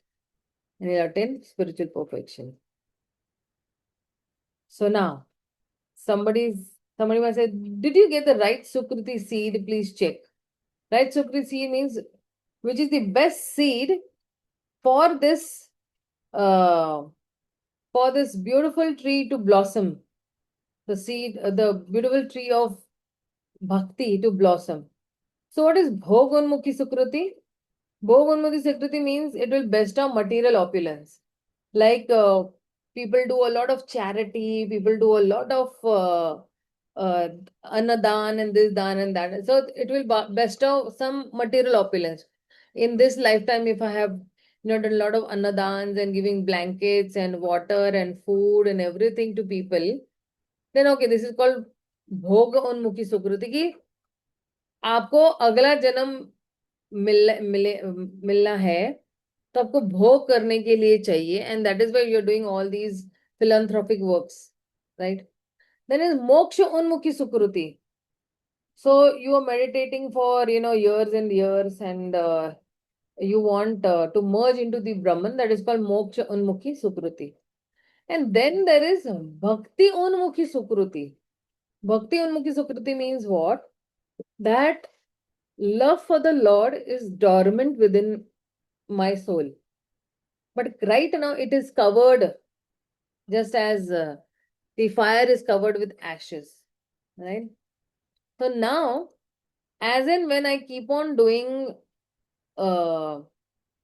And he'll attain spiritual perfection. So now, somebody might say, did you get the right Sukruti seed? Please check. Right Sukruti seed means which is the best seed for this uh, beautiful tree to blossom. The seed, the beautiful tree of bhakti to blossom. So what is Bhogonmukhi Sukruti? Bhogonmukhi Sukruti means it will bestow material opulence. Like people do a lot of charity, people do a lot of annadan and this dan and that. So it will bestow some material opulence. In this lifetime, if I have done a lot of annadans and giving blankets and water and food and everything to people, then okay, this is called भोग उन्मुखी सुकृति की आपको अगला जन्म मिलना है तो आपको भोग करने के लिए चाहिए and that is why you are doing all these philanthropic works, right? Then is moksha unmukhi sukruti. So you are meditating for years and years and you want to merge into the Brahman. That is called moksha unmukhi sukruti. And then there is bhakti unmukhi sukruti. Bhakti unmukhi sukruti means what? That love for the Lord is dormant within my soul. But right now it is covered just as the fire is covered with ashes, right? So now, as in when I keep on doing uh,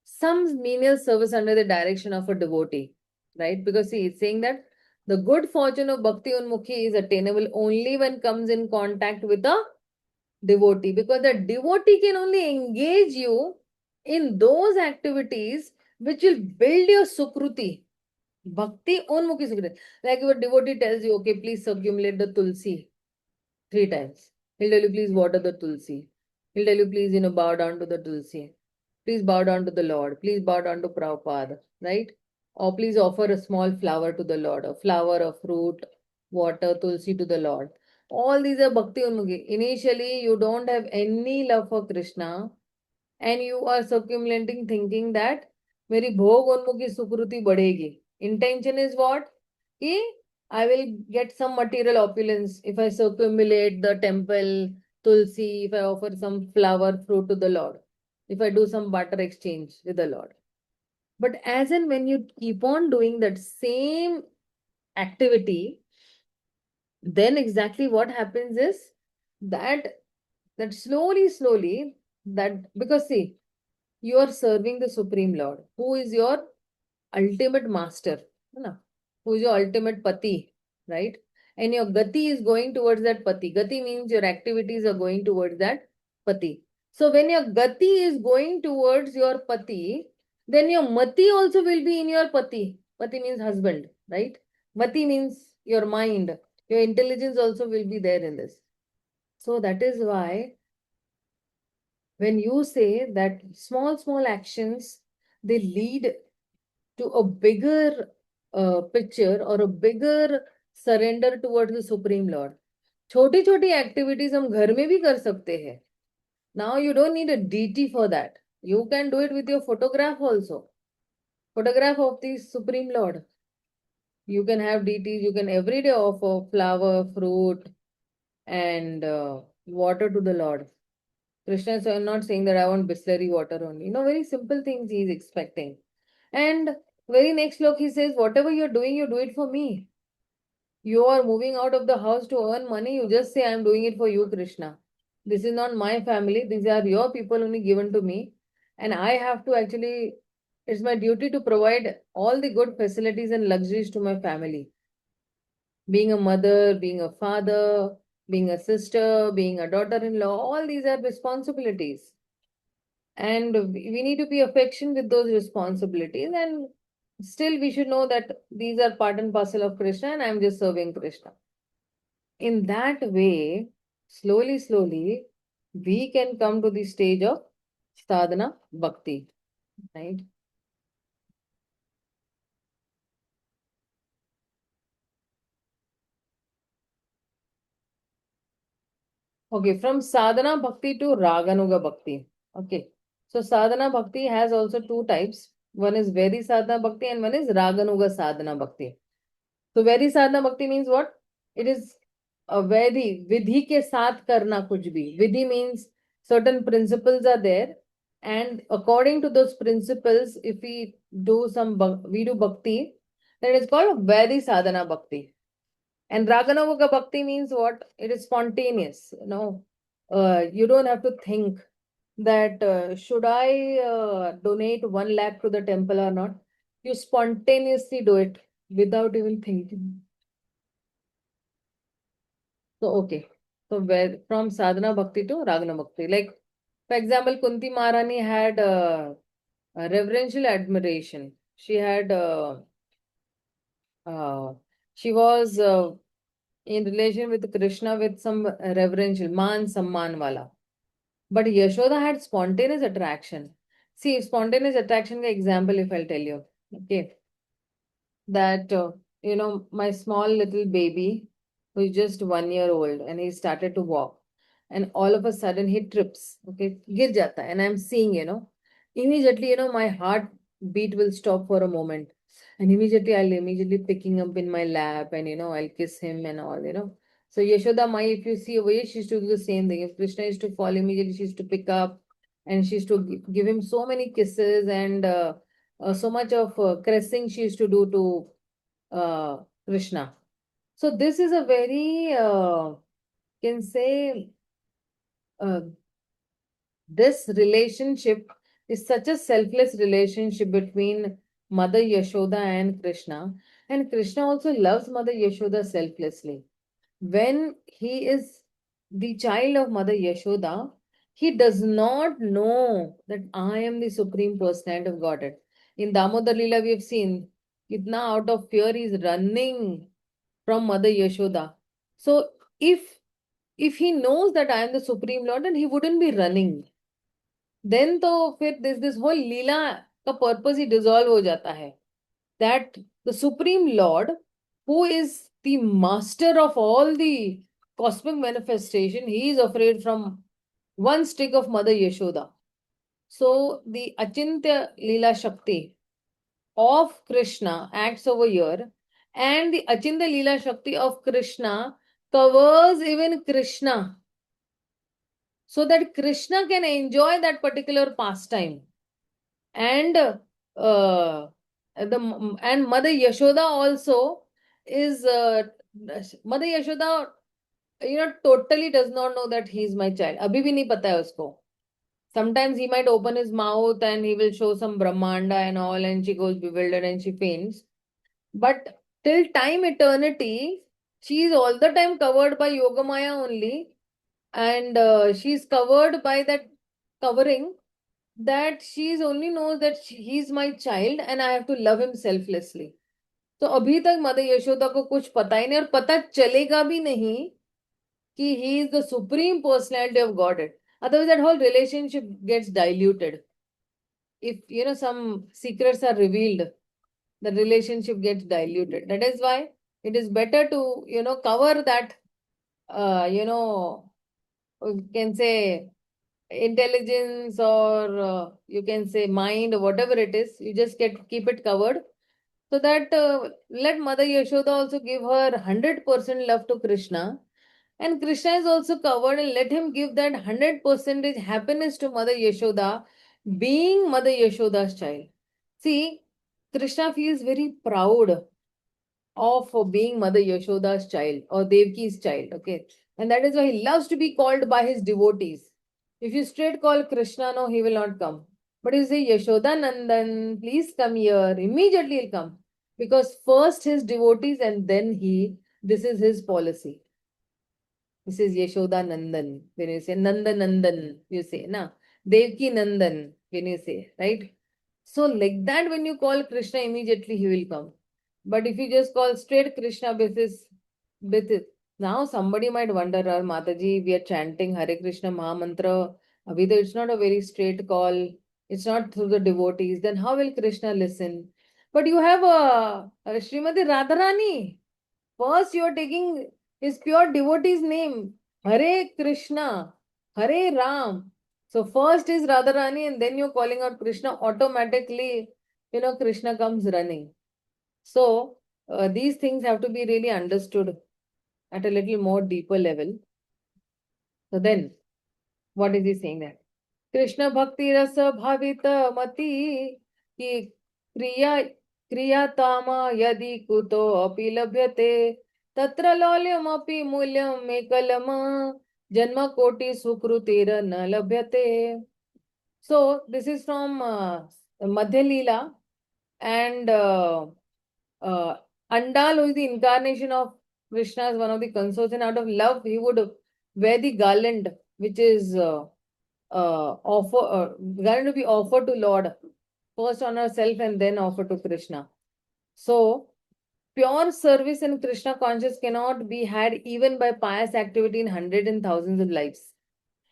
some menial service under the direction of a devotee, right? Because see, it's saying that the good fortune of Bhakti Unmukhi is attainable only when comes in contact with a devotee, because the devotee can only engage you in those activities which will build your Sukruti. Bhakti Unmukhi Sukruti. Like your devotee tells you, okay, please circumulate the Tulsi 3 times. He'll tell you, please water the Tulsi. He'll tell you, please, bow down to the Tulsi. Please bow down to the Lord. Please bow down to Prabhupada, right? Or please offer a small flower to the Lord, a flower, a fruit, water, Tulsi to the Lord. All these are Bhakti Unmukhi. Initially, you don't have any love for Krishna and you are circumventing thinking that मेरी भोग उन्मुखी सुकृति बढ़ेगी. Intention is what? कि I will get some material opulence if I circumambulate the temple, Tulsi, if I offer some flower, fruit to the Lord, if I do some barter exchange with the Lord. But as and when you keep on doing that same activity, then exactly what happens is that slowly, that because see, you are serving the Supreme Lord, who is your ultimate master, who is your ultimate pati, right? And your gati is going towards that pati. Gati means your activities are going towards that pati. So when your gati is going towards your pati, then your mati also will be in your pati. Pati means husband, right? Mati means your mind. Your intelligence also will be there in this. So that is why when you say that small actions, they lead to a bigger picture or a bigger surrender towards the Supreme Lord. छोटी छोटी activities हम घर में भी कर सकते हैं. Now you don't need a deity for that. You can do it with your photograph also. Photograph of the Supreme Lord. You can have deities. You can every day offer flower, fruit, and water to the Lord. Krishna is not saying that I want Bisleri water only. No, very simple things he is expecting. And very next look, he says, whatever you're doing, you do it for me. You are moving out of the house to earn money, you just say, I'm doing it for you, Krishna. This is not my family. These are your people only given to me. And I have to actually, it's my duty to provide all the good facilities and luxuries to my family. Being a mother, being a father, being a sister, being a daughter-in-law, all these are responsibilities. And we need to be affection with those responsibilities. And still we should know that these are part and parcel of Krishna and I'm just serving Krishna. In that way, slowly, slowly, we can come to the stage of sadhana bhakti, right? Okay, from sadhana bhakti to raganuga bhakti. Okay, so sadhana bhakti has also two types. One is very sadhana bhakti and one is raganuga sadhana bhakti. So very sadhana bhakti means what? It is a very vidhi ke saath karna kuch bhi. Vidhi means certain principles are there, and according to those principles, if we do we do bhakti, then it's called very sadhana bhakti. And Raganavuga Bhakti means what? It is spontaneous. You don't have to think that should I donate 1 lakh to the temple or not. You spontaneously do it without even thinking. So okay. So where from sadhana bhakti to ragana bhakti. Like for example, Kunti Maharani had a reverential admiration. Uh, she was in relation with Krishna with some reverential man samman wala. But Yashoda had spontaneous attraction. See, spontaneous attraction ka example if I'll tell you. Okay. That, my small little baby who is just 1 year old and he started to walk. And all of a sudden he trips. Okay. Gir jata. And I'm seeing, immediately, my heart beat will stop for a moment. And immediately I'll immediately picking up in my lap and, I'll kiss him and all. So Yashoda Mai, if you see over here, she used to do the same thing. If Krishna used to fall, immediately she used to pick up and she used to give him so many kisses and so much of caressing she used to do to Krishna. So this is a very, can say, uh, this relationship is such a selfless relationship between Mother Yashoda and Krishna. And Krishna also loves Mother Yashoda selflessly. When he is the child of Mother Yashoda, he does not know that I am the Supreme Personality of Godhead. In Damodar Leela, we have seen, Kitna out of fear he is running from Mother Yashoda. So if he knows that I am the Supreme Lord, then he wouldn't be running. Then तो फिर this whole लीला का purpose ही dissolve हो जाता है. That the Supreme Lord, who is the master of all the cosmic manifestation, he is afraid from one stick of Mother Yashoda. So the Achintya Leela Shakti of Krishna acts over here, and the Achintya Leela Shakti of Krishna covers even Krishna, so that Krishna can enjoy that particular pastime. And Mother Yashoda also is Mother Yashoda, totally does not know that he is my child. Abhi bhi nahi pata hai usko. Sometimes he might open his mouth and he will show some Brahmanda and all, and she goes bewildered and she faints. But till time eternity, she is all the time covered by Yogamaya only, and she is covered by that covering, that she is only knows that he is my child and I have to love him selflessly. तो अभी तक mother Yashoda को कुछ पता ही नहीं, और पता चलेगा भी नहीं कि he is the supreme personality of Godhead. Otherwise, that whole relationship gets diluted. If some secrets are revealed, the relationship gets diluted. That is why it is better to cover that. You can say intelligence, or you can say mind, or whatever it is. You just keep it covered, so that let Mother Yashoda also give her 100% love to Krishna, and Krishna is also covered, and let him give that 100% happiness to Mother Yashoda, being Mother Yashoda's child. See, Krishna feels very proud of being Mother Yashoda's child or Devki's child. Okay. And that is why he loves to be called by his devotees. If you straight call Krishna, no, he will not come. But you say, Yashoda Nandan, please come here. Immediately he'll come. Because first his devotees and then he, this is his policy. This is Yashoda Nandan. When you say Nanda Nandan, you say, na. Devki Nandan, when you say, right? So like that, when you call Krishna, immediately he will come. But if you just call straight Krishna basis, now somebody might wonder, Mataji, we are chanting Hare Krishna Maha Mantra. Abhi though it's not a very straight call. It's not through the devotees. Then how will Krishna listen? But you have a Srimati Radharani. First, you are taking his pure devotee's name. Hare Krishna, Hare Ram. So first is Radharani and then you're calling out Krishna. Automatically, Krishna comes running. So these things have to be really understood at a little more deeper level. So then, what is he saying that? Krishna Bhakti Rasa Bhavita Mati ki Kriya Kriyatama Yadi Kuto Api Labhyate Tatra Lolyam Api Mulyam Mekalama Janma Koti Sukrutira Na Labhyate. So, this is from Madhya Leela, and Andal, who is the incarnation of Krishna, is one of the consorts, and out of love, he would wear the garland, which is garland to be offered to Lord, first on herself and then offered to Krishna. So, pure service in Krishna conscious cannot be had even by pious activity in hundreds and thousands of lives.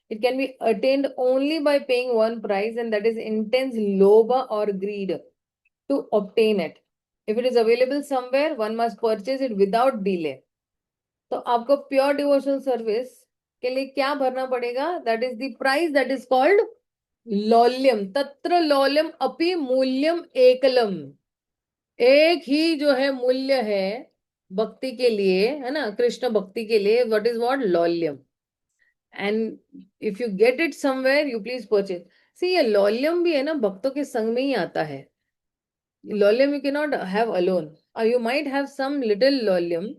It can be attained only by paying one price, and that is intense lobha or greed to obtain it. If it is available somewhere, one must purchase it without delay. तो आपको pure devotional service के लिए क्या भरना पड़ेगा? That is the price that is called लौल्यम. तत्र लौल्यम अपि मूल्यम एकलम. एक ही जो है मूल्य है भक्ति के लिए, है ना, कृष्ण भक्ति के लिए. What is what? लौल्यम. And if you get it somewhere, you please purchase. See, ये लौल्यम भी है ना, भक्तों के संग में ही आता है. Lolium you cannot have alone. You might have some little lolium,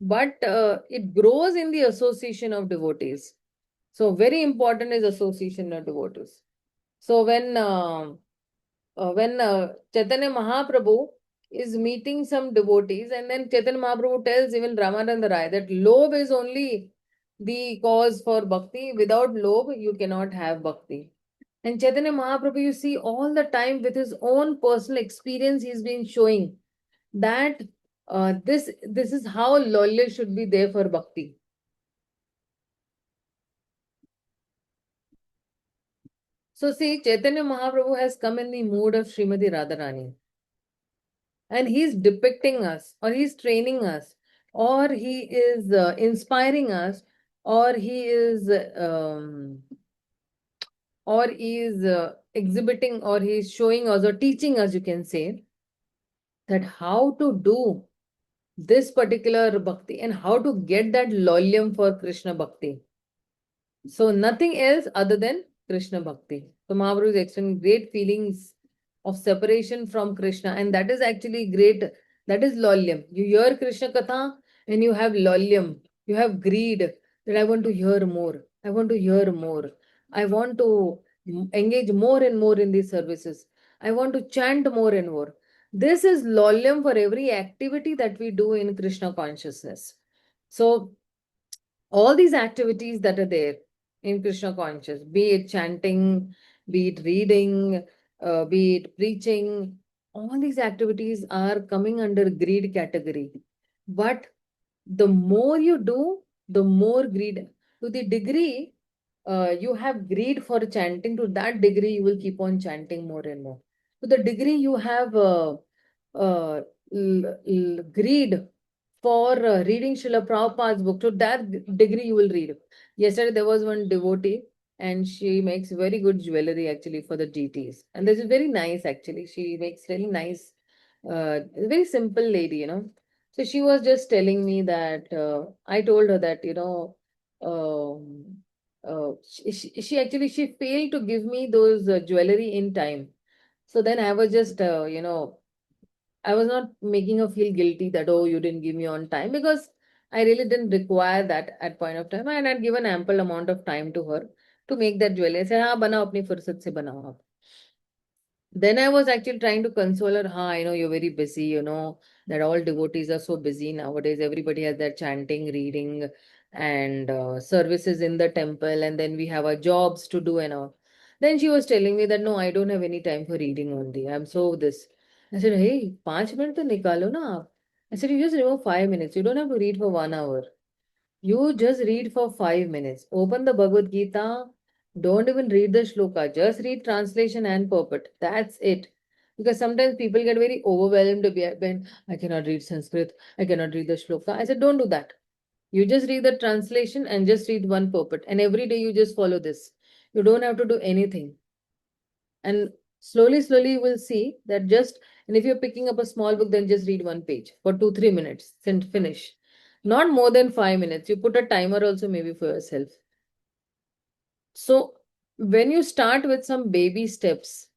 but it grows in the association of devotees. So very important is association of devotees. So when Chaitanya Mahaprabhu is meeting some devotees, and then Chaitanya Mahaprabhu tells even Ramananda Rai that lobh is only the cause for bhakti. Without lobh, you cannot have bhakti. And Chaitanya Mahaprabhu, you see, all the time with his own personal experience, he's been showing that this is how lolya should be there for bhakti. So see, Chaitanya Mahaprabhu has come in the mood of Srimati Radharani. And he's depicting us, or he's training us, or he is inspiring us, or he is exhibiting, or he is showing us or teaching us, you can say, that how to do this particular bhakti and how to get that lolyam for Krishna bhakti. So nothing else other than Krishna bhakti. So Mahaprabhu is experiencing great feelings of separation from Krishna, and that is actually great. That is lolyam. You hear Krishna katha and you have lolyam. You have greed that I want to hear more. I want to hear more. I want to engage more and more in these services. I want to chant more and more. This is lolyam for every activity that we do in Krishna consciousness. So all these activities that are there in Krishna consciousness, be it chanting, be it reading, be it preaching, all these activities are coming under greed category. But the more you do, the more greed. To the degree you have greed for chanting, to that degree you will keep on chanting more and more. To the degree you have greed for reading Srila Prabhupada's book, to that degree you will read. Yesterday there was one devotee and she makes very good jewelry actually for the deities. And this is very nice actually. She makes really nice, very simple lady, So she was just telling me that I told her that, she actually she failed to give me those jewelry in time. So then I was just, I was not making her feel guilty that, oh, you didn't give me on time, because I really didn't require that at point of time, and I'd given ample amount of time to her to make that jewelry. I said, हाँ बनाओ अपनी फुर्सत से बनाओ आप. Then I was actually trying to console her. Ha, I know you're very busy, that all devotees are so busy nowadays. Everybody has their chanting, reading, and services in the temple, and then we have our jobs to do and all. Then she was telling me that no, I don't have any time for reading only. I'm so this. I said, hey, 5 minutes to nikalo na aap. I said, you just remove 5 minutes. You don't have to read for 1 hour. You just read for 5 minutes. Open the Bhagavad Gita. Don't even read the shloka. Just read translation and purport. That's it. Because sometimes people get very overwhelmed when I cannot read Sanskrit. I cannot read the shloka. I said, don't do that. You just read the translation and just read one purport. And every day you just follow this. You don't have to do anything. And slowly, slowly you will see that and if you're picking up a small book, then just read one page for 2, 3 minutes and finish. Not more than 5 minutes. You put a timer also maybe for yourself. So when you start with some baby steps,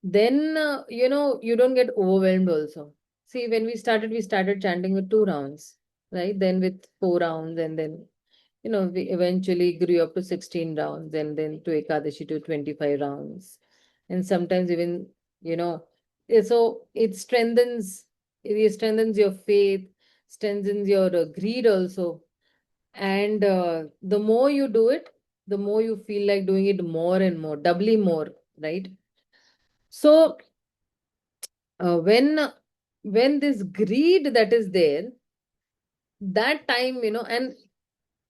then you don't get overwhelmed also. See, when we started chanting with 2 rounds, right? Then with 4 rounds, and then we eventually grew up to 16 rounds, and then to Ekadashi to 25 rounds. And sometimes even, so it strengthens your faith, strengthens your greed also. And the more you do it, the more you feel like doing it more and more, doubly more, right? So when this greed that is there, that time, and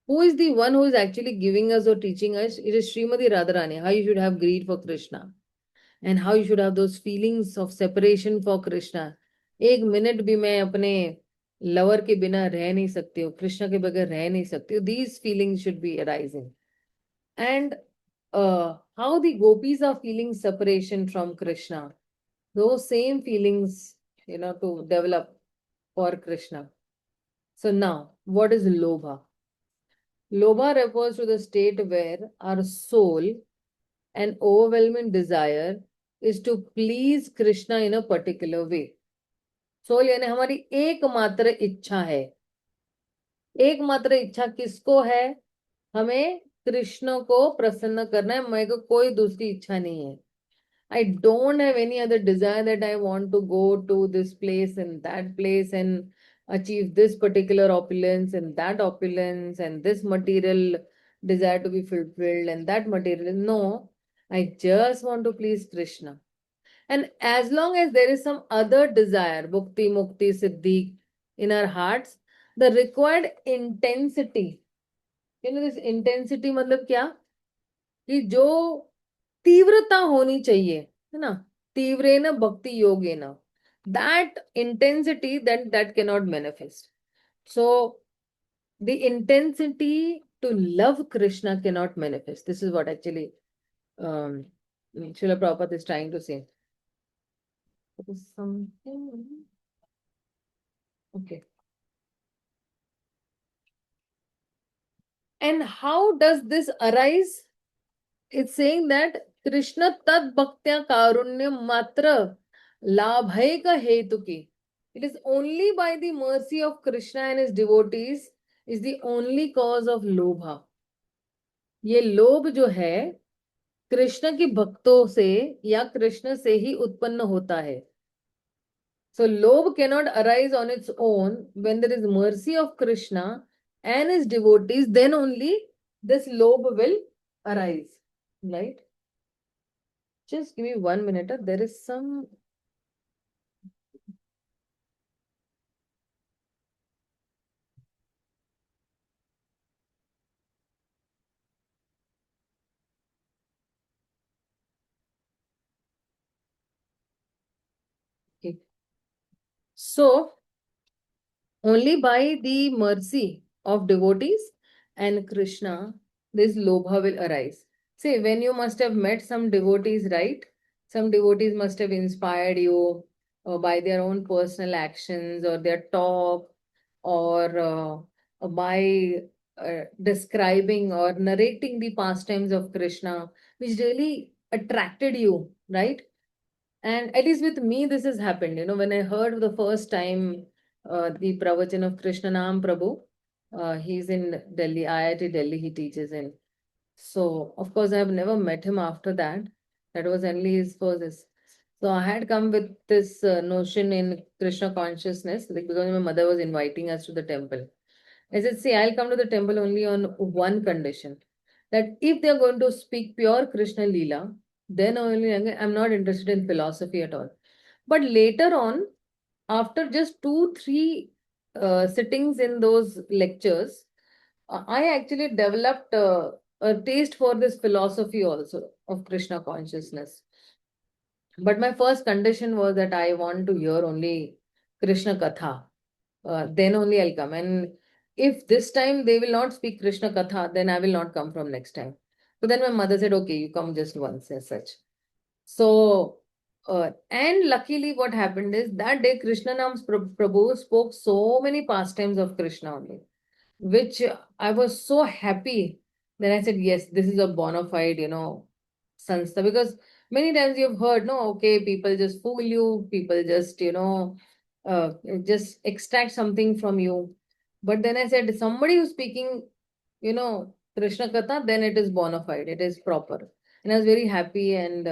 who is the one who is actually giving us or teaching us? It is Srimati Radharani, how you should have greed for Krishna and how you should have those feelings of separation for Krishna. एक minute भी मैं अपने lover के बिना रह नहीं सकती हूँ, कृष्ण के बगैर रह नहीं सकती हूँ. These feelings should be arising. And how the gopis are feeling separation from Krishna. Those same feelings, to develop for Krishna. So now, what is Lobha? Lobha refers to the state where our soul, an overwhelming desire, is to please Krishna in a particular way. Soul यानी हमारी एकमात्र इच्छा है. एकमात्र इच्छा किसको है? हमें कृष्ण को प्रसन्न करना है. मेरे को कोई दूसरी इच्छा नहीं है. I don't have any other desire that I want to go to this place and that place and achieve this particular opulence and that opulence and this material desire to be fulfilled and that material. No, I just want to please Krishna. And as long as there is some other desire, bhukti, mukti, siddhi in our hearts, the required intensity, this intensity मतलब क्या? कि जो तीव्रता होनी चाहिए, है ना? तीव्रेन भक्ति योगेन. That intensity that cannot manifest. So the intensity to love Krishna cannot manifest. This is what actually Srila Prabhupada is trying to say. There is something. Okay. And how does this arise? It's saying that Krishna tad bhaktya karunya matra labhaika hetuki. It is only by the mercy of Krishna and his devotees is the only cause of lobha. ये लोभ जो है कृष्ण की भक्तों से या कृष्ण से ही उत्पन्न होता है. So lobh cannot arise on its own. When there is mercy of Krishna and his devotees, then only this lobh will arise. Right? Just give me 1 minute. There is some. Okay. So, only by the mercy of devotees and Krishna, this lobha will arise. See, when you must have met some devotees, right? Some devotees must have inspired you by their own personal actions or their talk or by describing or narrating the pastimes of Krishna, which really attracted you, right? And at least with me, this has happened. When I heard the first time the pravachan of Krishna Nam Prabhu, He's in Delhi, IIT Delhi, he teaches in. So, of course, I've never met him after that. That was only his first. So, I had come with this notion in Krishna consciousness, like, because my mother was inviting us to the temple. I said, see, I'll come to the temple only on one condition, that if they're going to speak pure Krishna Leela, then only I'm not interested in philosophy at all. But later on, after just 2, 3 sittings in those lectures, I actually developed a taste for this philosophy also of Krishna consciousness. But my first condition was that I want to hear only Krishna Katha. Then only I'll come. And if this time they will not speak Krishna Katha, then I will not come from next time. So then my mother said, okay, you come just once as such. So, and luckily, what happened is that day Krishna Nam's Prabhu spoke so many pastimes of Krishna only, which I was so happy. Then I said, yes, this is a bona fide, sanstha. Because many times you've heard, no, okay, people just fool you, people just, uh, just extract something from you. But then I said, somebody who's speaking, Krishna Katha, then it is bona fide, it is proper. And I was very happy. And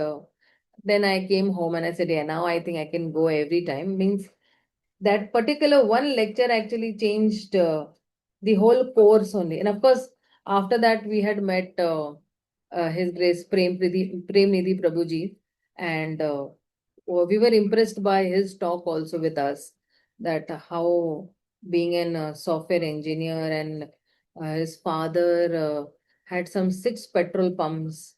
then I came home and I said, yeah, now I think I can go every time. Means that particular one lecture actually changed the whole course only. And of course, after that, we had met His Grace Prem Nidhi Prabhuji, and we were impressed by his talk also with us, that how being an software engineer, and his father had some 6 petrol pumps,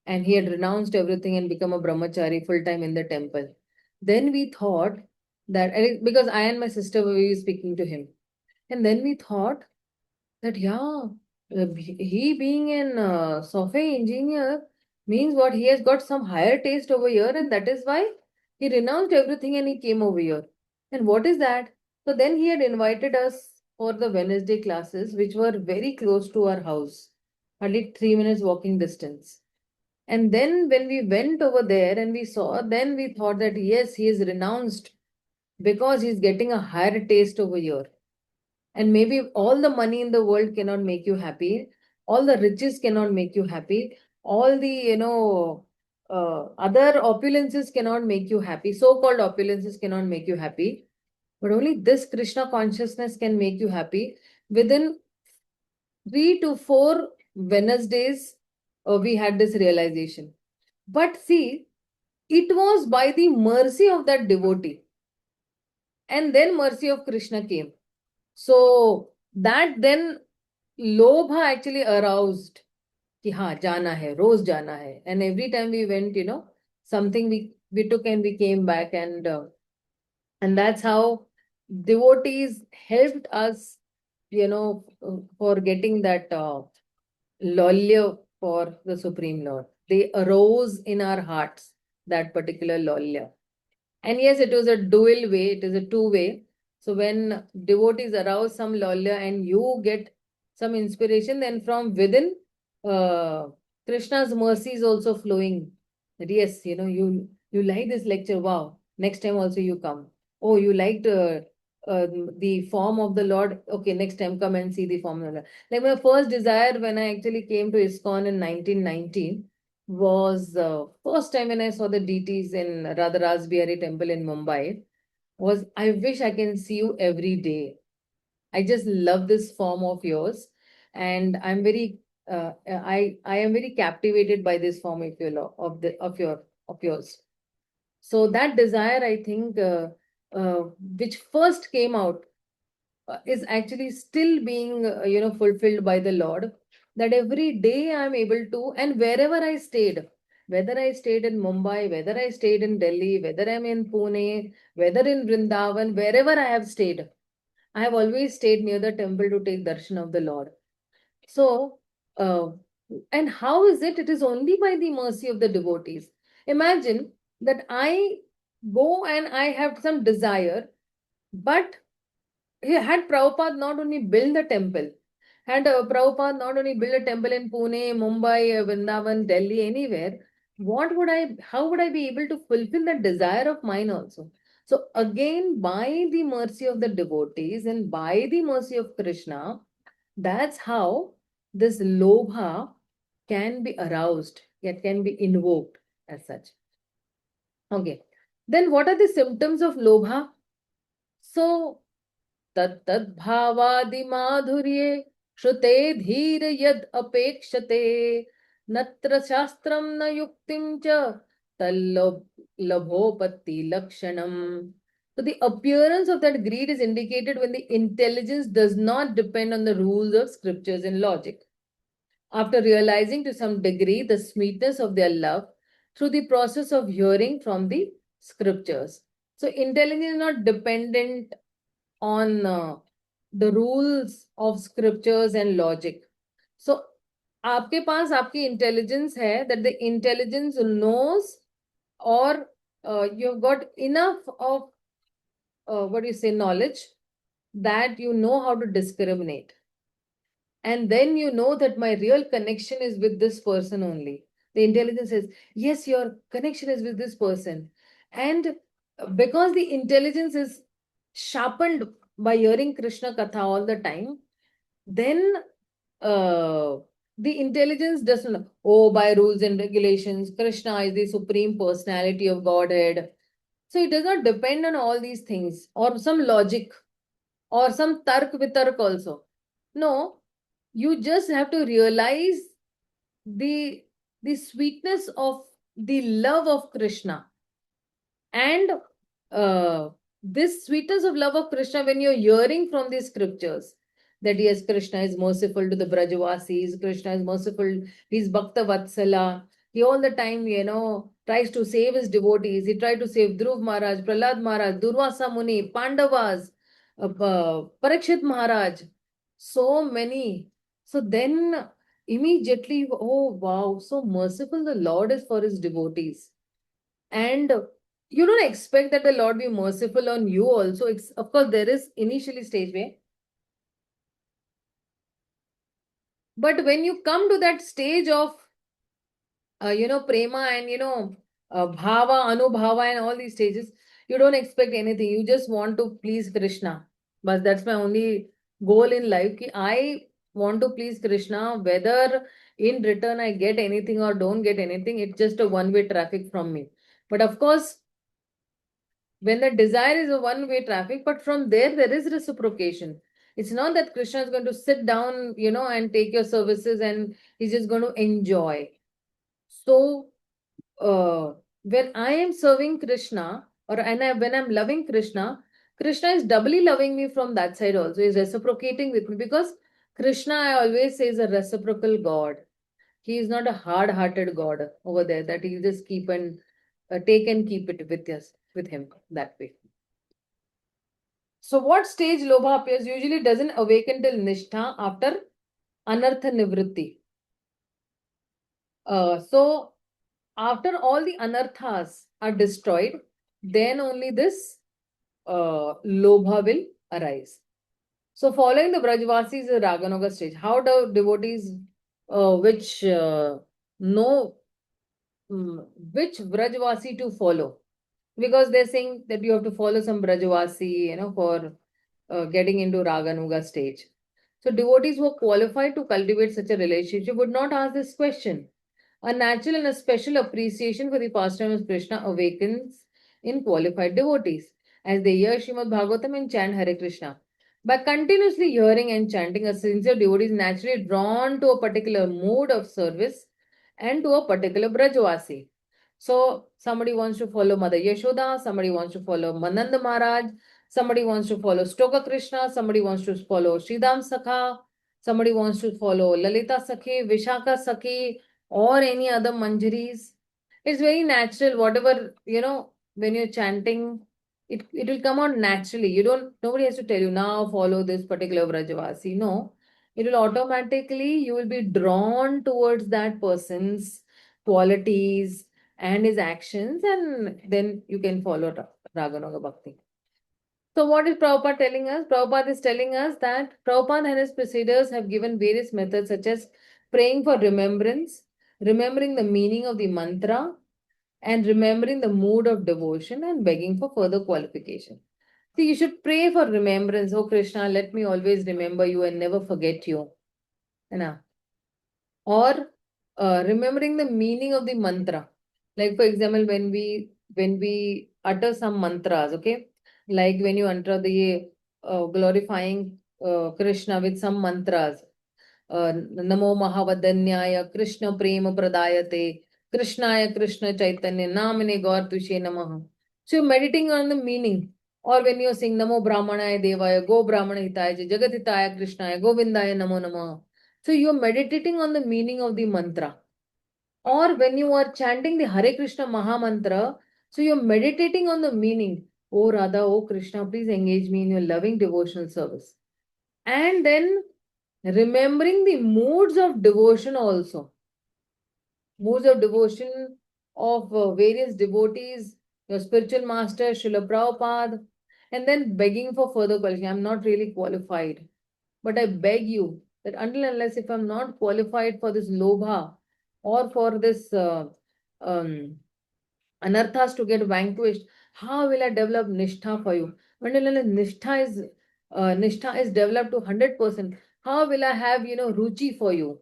and he had renounced everything and become a brahmachari full time in the temple. Then we thought that, and because I and my sister were speaking to him, and then we thought that, yeah, he being an software engineer means what, he has got some higher taste over here, and that is why he renounced everything and he came over here. And what is that? So then he had invited us for the Wednesday classes, which were very close to our house, hardly 3 minutes walking distance. And then when we went over there and we saw, then we thought that yes, he is renounced because he's getting a higher taste over here. And maybe all the money in the world cannot make you happy, all the riches cannot make you happy, all the, other opulences cannot make you happy, so-called opulences cannot make you happy. But only this Krishna consciousness can make you happy. Within 3 to 4 Wednesdays, we had this realization. But see, it was by the mercy of that devotee. And then mercy of Krishna came. So that then Lobha actually aroused कि हाँ जाना है, रोज जाना है. And every time we went, something we took and we came back, and that's how devotees helped us, for getting that lolya for the Supreme Lord. They arose in our hearts, that particular lolya. And yes, it was a dual way, it is a two-way. So when devotees arouse some lolya and you get some inspiration, then from within, uh, Krishna's mercy is also flowing. That yes, you like this lecture, wow. Next time also you come. Oh, you liked the form of the Lord. Okay, next time come and see the form of the Lord. Like my first desire when I actually came to ISKCON in 1919 was first time when I saw the deities in Radha Rasbihari temple in Mumbai, was I wish I can see you every day. I just love this form of yours, and I'm very I am very captivated by this form of of yours. So that desire, I think, which first came out, is actually still being fulfilled by the Lord, that every day I'm able to, and wherever I stayed, whether I stayed in Mumbai, whether I stayed in Delhi, whether I'm in Pune, whether in Vrindavan, wherever I have stayed, I have always stayed near the temple to take darshan of the Lord. So uh, and how is it? It is only by the mercy of the devotees. Imagine that I go and I have some desire, but had Prabhupada not only built the temple, had Prabhupada not only built a temple in Pune, Mumbai, Vrindavan, Delhi, anywhere, how would I be able to fulfill that desire of mine also? So again, by the mercy of the devotees and by the mercy of Krishna, That's how this lobha can be aroused, it can be invoked as such. Okay. Then what are the symptoms of lobha? So, tat bhavadi madhurye shrute dhir yad apekshate natra shastram na yuktim cha labhopatti lakshanam. So the appearance of that greed is indicated when the intelligence does not depend on the rules of scriptures and logic. After realizing to some degree the sweetness of their love through the process of hearing from the scriptures. So intelligence is not dependent on the rules of scriptures and logic. So आपके पास आपकी intelligence है, that the intelligence knows, or you've got enough of what do you say, knowledge, that you know how to discriminate. And then you know that my real connection is with this person only. The intelligence says, yes, your connection is with this person. And because the intelligence is sharpened by hearing Krishna Katha all the time, then the intelligence doesn't, oh, by rules and regulations, Krishna is the supreme personality of Godhead. So it does not depend on all these things or some logic or some tark vitark also. No, you just have to realize the sweetness of the love of Krishna. And this sweetness of love of Krishna, when you're hearing from the scriptures, that yes, Krishna is merciful to the Brajavasis, Krishna is merciful, he's Bhakta Vatsala. He all the time, tries to save his devotees. He tried to save Dhruv Maharaj, Prahlad Maharaj, Durvasa Muni, Pandavas, Parikshit Maharaj, so many. So then immediately, oh wow, so merciful the Lord is for his devotees. And you don't expect that the Lord be merciful on you also. Of course, there is initially stage way. But when you come to that stage of, prema and, bhava, anubhava and all these stages, you don't expect anything. You just want to please Krishna. But that's my only goal in life. Ki I want to please Krishna, whether in return I get anything or don't get anything. It's just a one-way traffic from me. But of course, when the desire is a one-way traffic, but from there is reciprocation. It's not that Krishna is going to sit down, and take your services and he's just going to enjoy. So, when I am serving Krishna, or when I'm loving Krishna, Krishna is doubly loving me from that side also. He's reciprocating with me, because Krishna, I always say, is a reciprocal God. He is not a hard-hearted God over there that he'll just keep and take and keep it with him that way. So what stage Lobha appears usually doesn't awaken till Nishtha after Anartha Nivritti. So after all the Anarthas are destroyed, then only this Lobha will arise. So following the Brajvasis is the Raganoga stage. How do devotees which know which Brajvasi to follow? Because they're saying that you have to follow some Brajvasi, for getting into Raganuga stage. So devotees who are qualified to cultivate such a relationship would not ask this question. A natural and a special appreciation for the pastime of Krishna awakens in qualified devotees as they hear Srimad Bhagavatam and chant Hare Krishna. By continuously hearing and chanting, a sincere devotee is naturally drawn to a particular mood of service and to a particular Brajvasi. So somebody wants to follow Mother Yashoda, somebody wants to follow Mananda Maharaj, somebody wants to follow Stoka Krishna, somebody wants to follow Sridham Sakha, somebody wants to follow Lalita Sakhi, Vishaka Sakhi, or any other manjaris. It's very natural, whatever, when you're chanting, it will come out naturally. Nobody has to tell you now follow this particular Vrajavasi. No, it will automatically, you will be drawn towards that person's qualities and his actions, and then you can follow Raganoga Bhakti. So what is Prabhupada telling us? Prabhupada is telling us that Prabhupada and his preceders have given various methods such as praying for remembrance, remembering the meaning of the mantra, and remembering the mood of devotion, and begging for further qualification. See, you should pray for remembrance. Oh Krishna, let me always remember you and never forget you. You know? Or remembering the meaning of the mantra. Like for example, when we utter some mantras, okay, like when you utter the glorifying Krishna with some mantras, Namo Mahavadanyaya Krishna Prema Pradayate Krishnaya Krishna Chaitanya Namine Gaur Tushe Namaha. So you're meditating on the meaning. Or when you sing Namo Brahmanaya Devaya Go Brahmana Hitaya Jagat Hitaya Krishnaya Govindaya Namo Namaha. So you're meditating on the meaning of the mantra. Or when you are chanting the Hare Krishna Maha Mantra, so you're meditating on the meaning. Oh Radha, oh Krishna, please engage me in your loving devotional service. And then remembering the moods of devotion also. Moods of devotion of various devotees, your spiritual master, Srila Prabhupada, and then begging for further qualification. I'm not really qualified, but I beg you that until and unless if I'm not qualified for this lobha or for this um, anarthas to get vanquished, how will I develop nishtha for you? Until and unless nishtha is developed to 100%, how will I have ruchi for you?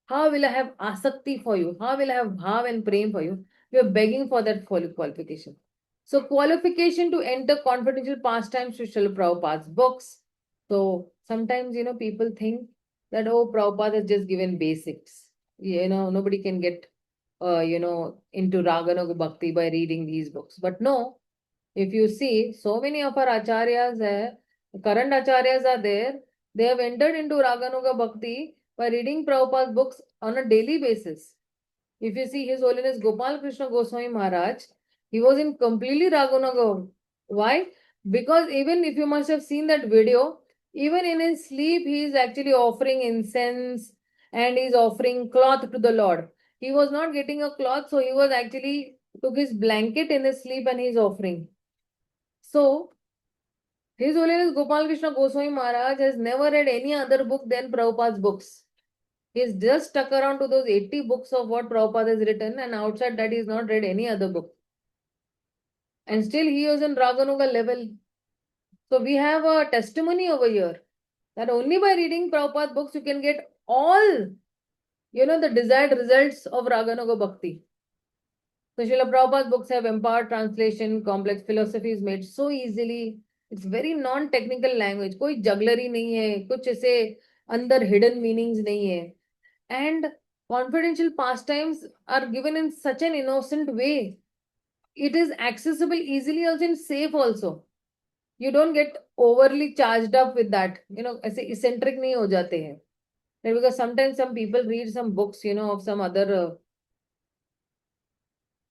How will I have asakti for you? How will I have bhav and prem for you? We are begging for that qualification. So qualification to enter confidential pastimes to Srila Prabhupada's books. So sometimes people think that Prabhupada has just given basics. Nobody can get into Raganuga Bhakti by reading these books. But no, if you see, so many of our acharyas, current acharyas are there, they have entered into Raganuga Bhakti by reading Prabhupada's books on a daily basis. If you see His Holiness Gopal Krishna Goswami Maharaj, he was in completely Raganuga. Why? Because even if you must have seen that video, even in his sleep, he is actually offering incense and he is offering cloth to the Lord. He was not getting a cloth, so he was actually took his blanket in his sleep and he is offering. So, His Holiness Gopal Krishna Goswami Maharaj has never read any other book than Prabhupada's books. He's just stuck around to those 80 books of what Prabhupada has written, and outside that, he's not read any other book. And still, he was in Raganuga level. So, we have a testimony over here that only by reading Prabhupada's books, you can get all, the desired results of Raganuga Bhakti. So, Srila Prabhupada's books have empowered translation, complex philosophies made so easily. It's very non-technical language. कोई jugglery नहीं है, कुछ ऐसे अंदर hidden meanings नहीं है. And confidential pastimes are given in such an innocent way. It is accessible easily also and safe also. You don't get overly charged up with that. ऐसे eccentric नहीं हो जाते हैं. Because sometimes some people read some books, of some other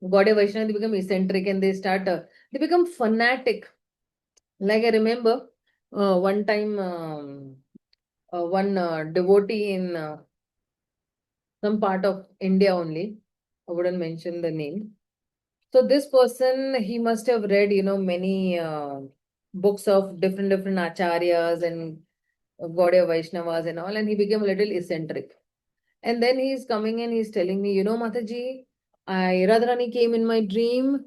Gaudiya Vaishnava, they become eccentric and they become fanatic. Like I remember one time, one devotee in some part of India only, I wouldn't mention the name. So this person, he must have read, many books of different acharyas and Gaudiya Vaishnavas and all, and he became a little eccentric. And then he's coming and he's telling me, Mataji, Radharani came in my dream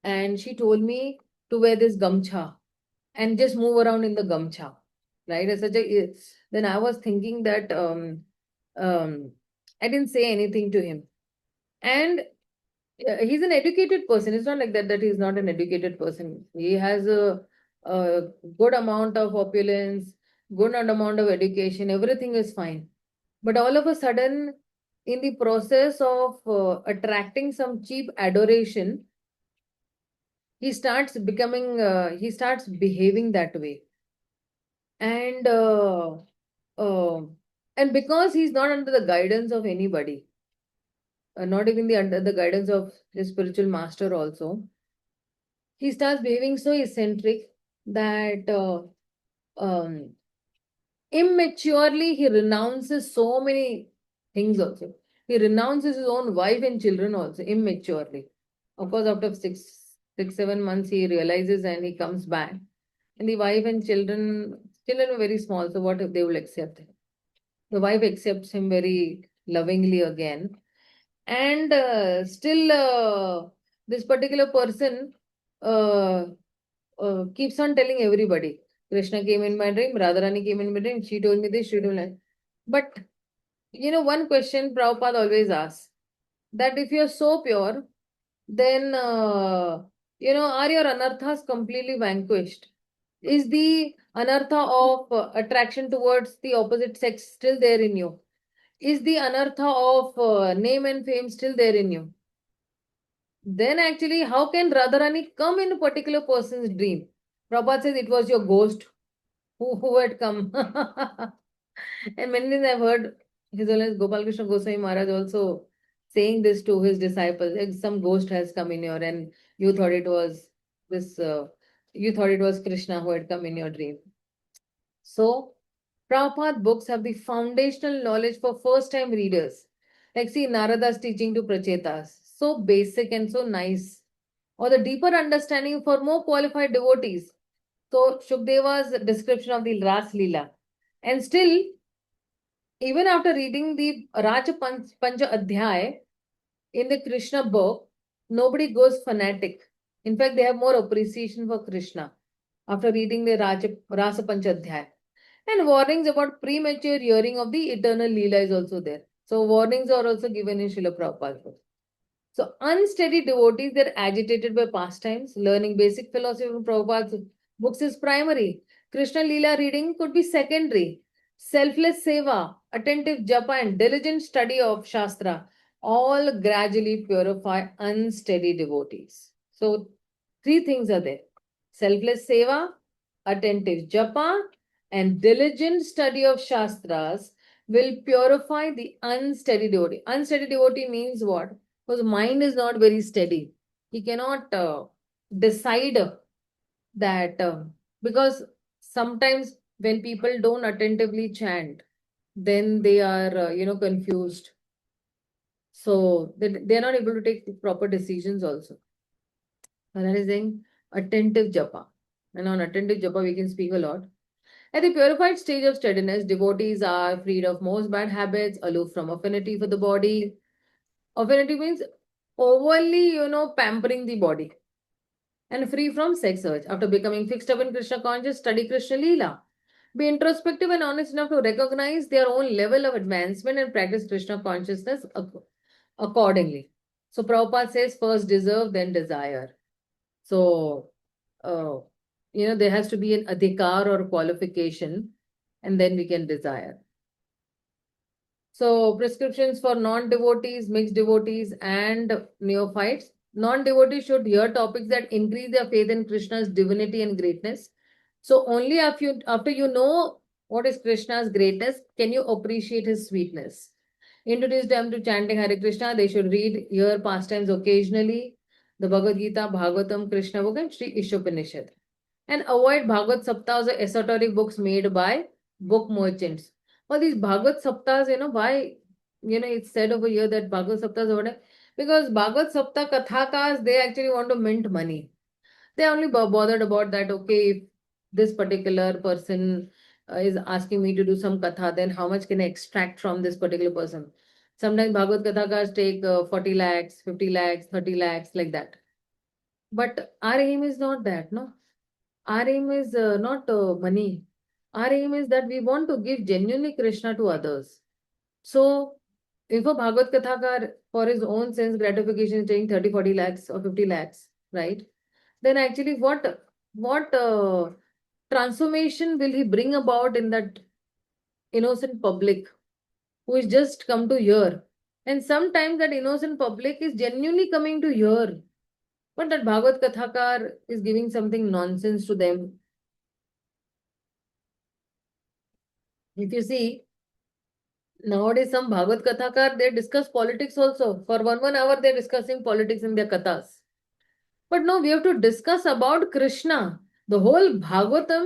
and she told me to wear this gamcha and just move around in the gamcha. Right? Then I was thinking that I didn't say anything to him. And he's an educated person. It's not like that he's not an educated person. He has a good amount of opulence, good amount of education. Everything is fine. But all of a sudden, in the process of attracting some cheap adoration, he starts behaving that way. And and because he's not under the guidance of anybody, not even under the guidance of his spiritual master also, he starts behaving so eccentric that immaturely he renounces so many things also. He renounces his own wife and children also immaturely. Of course, after 7 months, he realizes and he comes back. And the wife and children are very small, so what if they will accept him? The wife accepts him very lovingly again. And still, this particular person, keeps on telling everybody, Krishna came in my dream, Radharani came in my dream, she told me this, she told me that. But, one question Prabhupada always asks, that if you're so pure, then, are your anarthas completely vanquished? Is the anartha of attraction towards the opposite sex still there in you? Is the anartha of name and fame still there in you? Then actually, how can Radharani come in a particular person's dream? Prabhupada says it was your ghost who had come. And many times I've heard His Holiness Gopal Krishna Goswami Maharaj also saying this to his disciples, like some ghost has come in your, and you thought it was this, you thought it was Krishna who had come in your dream. So, Prabhupada books have the foundational knowledge for first time readers. Like, see, Narada's teaching to Prachetas, so basic and so nice. Or the deeper understanding for more qualified devotees. So, Shukdeva's description of the Ras Leela. And still, even after reading the Pancha Adhyay in the Krishna book, nobody goes fanatic. In fact, they have more appreciation for Krishna after reading the Rasa Pancha Adhyay. And warnings about premature hearing of the eternal Leela is also there. So warnings are also given in Srila Prabhupada's book. So unsteady devotees, they're agitated by pastimes. Learning basic philosophy from Prabhupada's books is primary. Krishna Leela reading could be secondary. Selfless seva, attentive japa, and diligent study of Shastra all gradually purify unsteady devotees. So three things are there. Selfless seva, attentive japa, and diligent study of Shastras will purify the unsteady devotee. Unsteady devotee means what? Because mind is not very steady. He cannot decide that because sometimes when people don't attentively chant, then they are confused. So they are not able to take proper decisions also. And that is saying attentive japa. And on attentive japa we can speak a lot. At the purified stage of steadiness, devotees are freed of most bad habits, aloof from affinity for the body. Affinity means overly, pampering the body, and free from sex urge. After becoming fixed up in Krishna conscious, study Krishna Leela. Be introspective and honest enough to recognize their own level of advancement and practice Krishna consciousness accordingly. So Prabhupada says first deserve, then desire. So, there has to be an adhikar or qualification, and then we can desire. So, prescriptions for non-devotees, mixed devotees, and neophytes. Non-devotees should hear topics that increase their faith in Krishna's divinity and greatness. So, only after you know what is Krishna's greatness, can you appreciate his sweetness. Introduce them to chanting Hare Krishna. They should read, hear pastimes occasionally, the Bhagavad Gita, Bhagavatam, Krishna book, and Sri Ishopanishad. And avoid Bhagavad Saptahs or esoteric books made by book merchants. Well, these Bhagavad Saptahs, why, it's said over here that Bhagavad Saptahs are what? Because Bhagavad Saptah Kathakas, they actually want to mint money. They are only bothered about that, okay, if this particular person is asking me to do some katha, then how much can I extract from this particular person? Sometimes Bhagavad Kathakas take 40 lakhs, 50 lakhs, 30 lakhs, like that. But our aim is not that, no? Our aim is not money. Our aim is that we want to give genuinely Krishna to others. So, if a Bhagavad Kathakar for his own sense gratification is taking 30, 40 lakhs or 50 lakhs, right? Then actually what transformation will he bring about in that innocent public who is just come to hear? And sometimes that innocent public is genuinely coming to hear. But that Bhagavad Kathakar is giving something nonsense to them. If you see, nowadays some Bhagavad Kathakar, they discuss politics also. For one hour, they're discussing politics in their kathas. But no, we have to discuss about Krishna. The whole Bhagavatam,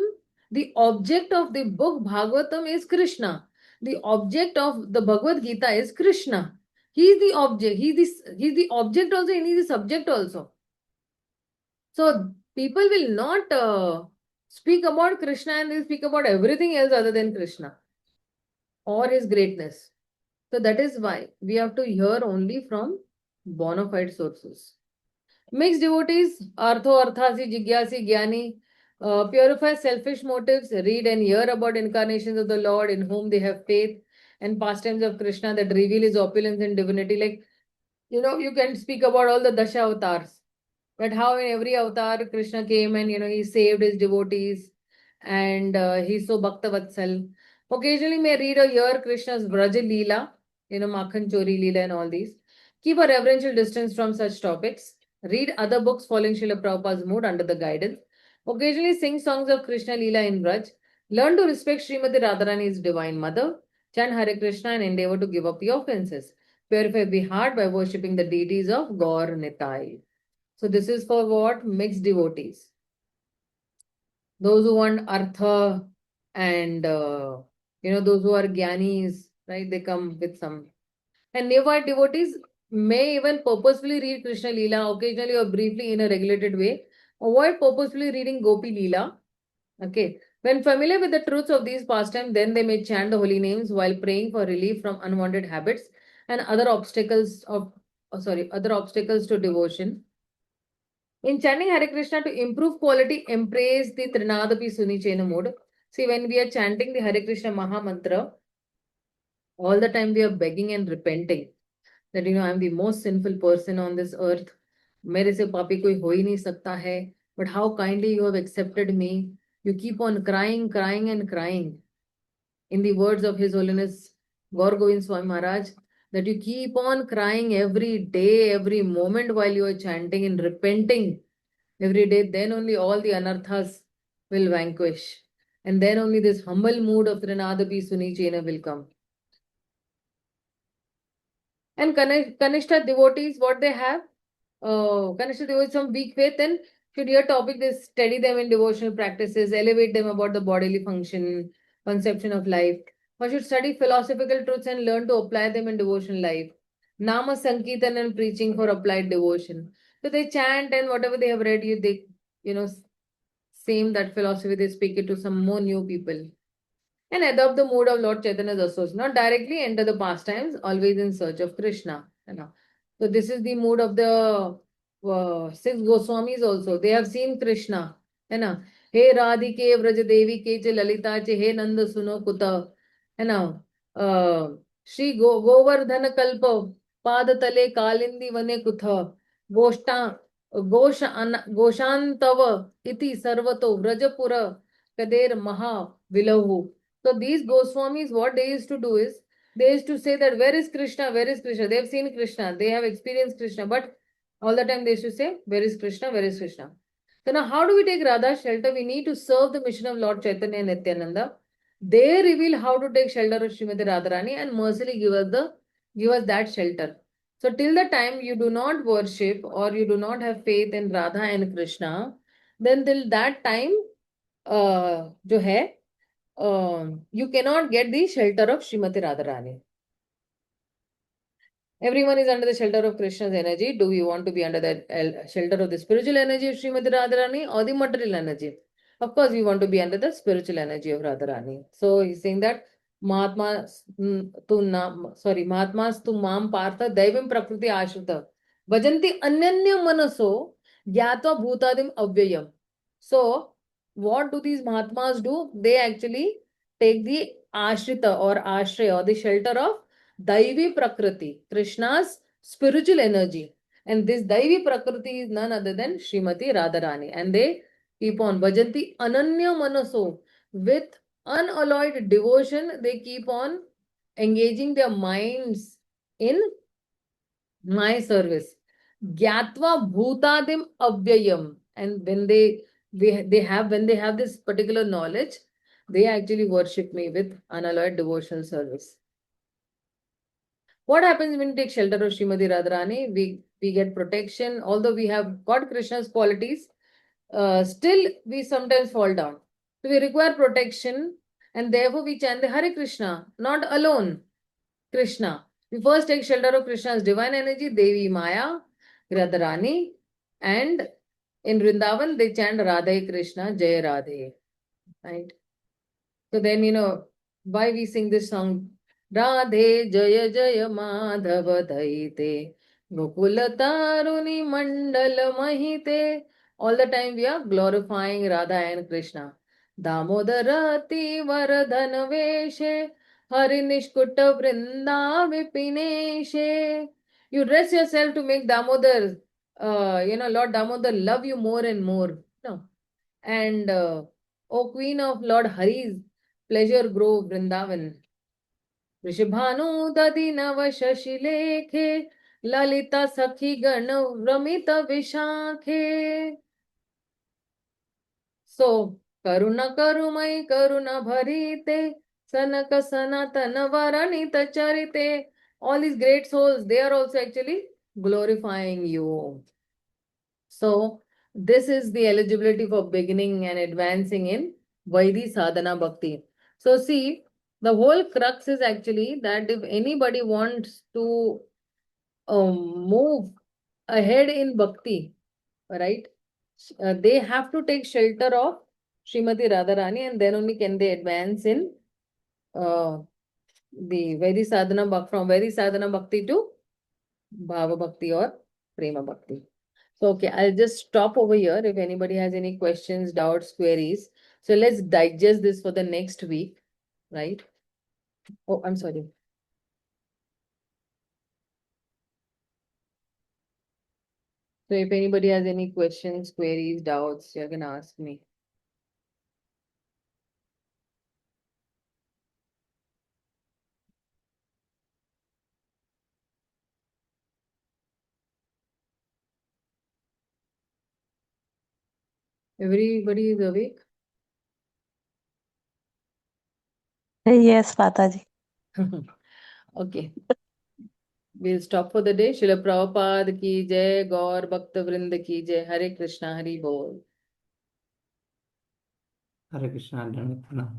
the object of the book Bhagavatam is Krishna. The object of the Bhagavad Gita is Krishna. He is the object. He's the object also, and he is the subject also. So people will not speak about Krishna and they'll speak about everything else other than Krishna or his greatness. So that is why we have to hear only from bona fide sources. Mixed devotees, artho, arthasi, jigyasi, jnani, Purify selfish motives, read and hear about incarnations of the Lord in whom they have faith, and pastimes of Krishna that reveal his opulence and divinity. Like, you can speak about all the Dasha avatars, that how in every avatar Krishna came and, he saved his devotees, and he's so Bhaktavatsal. Occasionally may read or hear Krishna's Vraja Leela, Makhan Chori Leela and all these. Keep a reverential distance from such topics. Read other books following Srila Prabhupada's mood under the guidance. Occasionally sing songs of Krishna Leela in Vraj. Learn to respect Srimati Radharani's divine mother. Chant Hare Krishna and endeavor to give up your offenses. Purify the heart by worshipping the deities of Gaur Nitai. So this is for what? Mixed devotees. Those who want Artha and, those who are Gyanis, right? They come with some. And neophyte devotees may even purposefully read Krishna Leela occasionally or briefly in a regulated way. Avoid purposefully reading Gopi Leela. Okay. When familiar with the truths of these pastimes, then they may chant the holy names while praying for relief from unwanted habits and other obstacles to devotion. In chanting Hare Krishna to improve quality, embrace the Trinadapi Sunichena mode. See, when we are chanting the Hare Krishna Maha Mantra, all the time we are begging and repenting that, I'm the most sinful person on this earth. मेरे से पापी कोई हो ही नहीं सकता है. But how kindly you have accepted me. You keep on crying, crying and crying. In the words of His Holiness Gaur Govind Swami Maharaj, that you keep on crying every day, every moment while you are chanting and repenting every day, then only all the anarthas will vanquish. And then only this humble mood of Trinadapi Sunichena will come. And Kanishta devotees, what they have? Kanishta devotees, some weak faith, then should your topic is steady them in devotional practices, elevate them about the bodily function, conception of life, or should study philosophical truths and learn to apply them in devotional life. Nama Sankirtan and preaching for applied devotion. So they chant and whatever they have read, same that philosophy, they speak it to some more new people. And adopt the mood of Lord Chaitanya's association. Not directly enter the pastimes, always in search of Krishna. So this is the mood of the six Goswamis also. They have seen Krishna. He Radhike Vraja Devi ke che Lalita che he Nanda suno kuta. Shri Govardhana Kalpa Pada Tale Kalindi Vane Kutha. Goshta Goshantava Iti Sarvato Vrajapura Kader Maha Vilahu. So these Goswamis, what they used to do is, they used to say that where is Krishna? Where is Krishna? They have seen Krishna. They have experienced Krishna. But all the time they used to say, where is Krishna? Where is Krishna? So now how do we take Radha's shelter? We need to serve the mission of Lord Chaitanya and Nityananda. They reveal how to take shelter of Srimati Radharani and mercifully give us that shelter. So till the time you do not worship or you do not have faith in Radha and Krishna, then till that time, जो है, you cannot get the shelter of Srimati Radharani. Everyone is under the shelter of Krishna's energy. Do you want to be under the shelter of the spiritual energy of Srimati Radharani or the material energy? Of course, we want to be under the spiritual energy of Radharani. So he's saying that Mahatmas tu mam partha daivam prakriti ashrita bhajanti anyanya manaso gyatva bhutadim avyayam. So what do these Mahatmas do? They actually take the ashrita or ashraya or the shelter of Daivi Prakriti, Krishna's spiritual energy. And this Daivi Prakriti is none other than Srimati Radharani. And they keep on Bhajanti Ananya Manaso. With unalloyed devotion, they keep on engaging their minds in my service. Gyatva Bhutadim Avyayam. And when they have this particular knowledge, they actually worship me with unalloyed devotional service. What happens when we take shelter of Srimati Radharani? We get protection. Although we have got Krishna's qualities, still we sometimes fall down. So we require protection and therefore we chant the Hare Krishna, not alone Krishna. We first take shelter of Krishna's divine energy, Devi Maya, Radharani, and in Vrindavan they chant Radhe Krishna, Jai Radhe. Right? So then, why we sing this song? Radhe Jaya Jaya Madhava Daite Gokula Taruni Mandala Mahite all the time we are glorifying Radha and Krishna. Damodarati Varadhan Veshe Hari Nishkuta Vrinda Vipineshe. You dress yourself to make Damodar, Lord Damodar love you more and more. No. And O Queen of Lord Hari's pleasure grove Vrindavan. वृषभानुदधि नव शशिलेखे ललिता सखी गण Ramit विशाखे. So करुण करुमय करुण भरिते सनक सनातन वरणित चरिते. All these great souls, they are also actually glorifying you. So this is the eligibility for beginning and advancing in Vaidhi sadhana bhakti. So see, the whole crux is actually that if anybody wants to move ahead in bhakti, right, they have to take shelter of Srimati Radharani, and then only can they advance in the Vaidhi sadhana bhakti, from Vaidhi sadhana bhakti to Bhava bhakti or Prema bhakti. So, okay, I'll just stop over here if anybody has any questions, doubts, queries. So let's digest this for the next week, right? Oh, I'm sorry. So if anybody has any questions, queries, doubts, you can ask me. Everybody is awake? Yes, Mataji. Okay. We'll stop for the day. Srila Prabhupada ki jai, Gaur Bhakta Vrinda ki jai, Hare Krishna, Hari Bol. Hare Krishna, Dhanapana.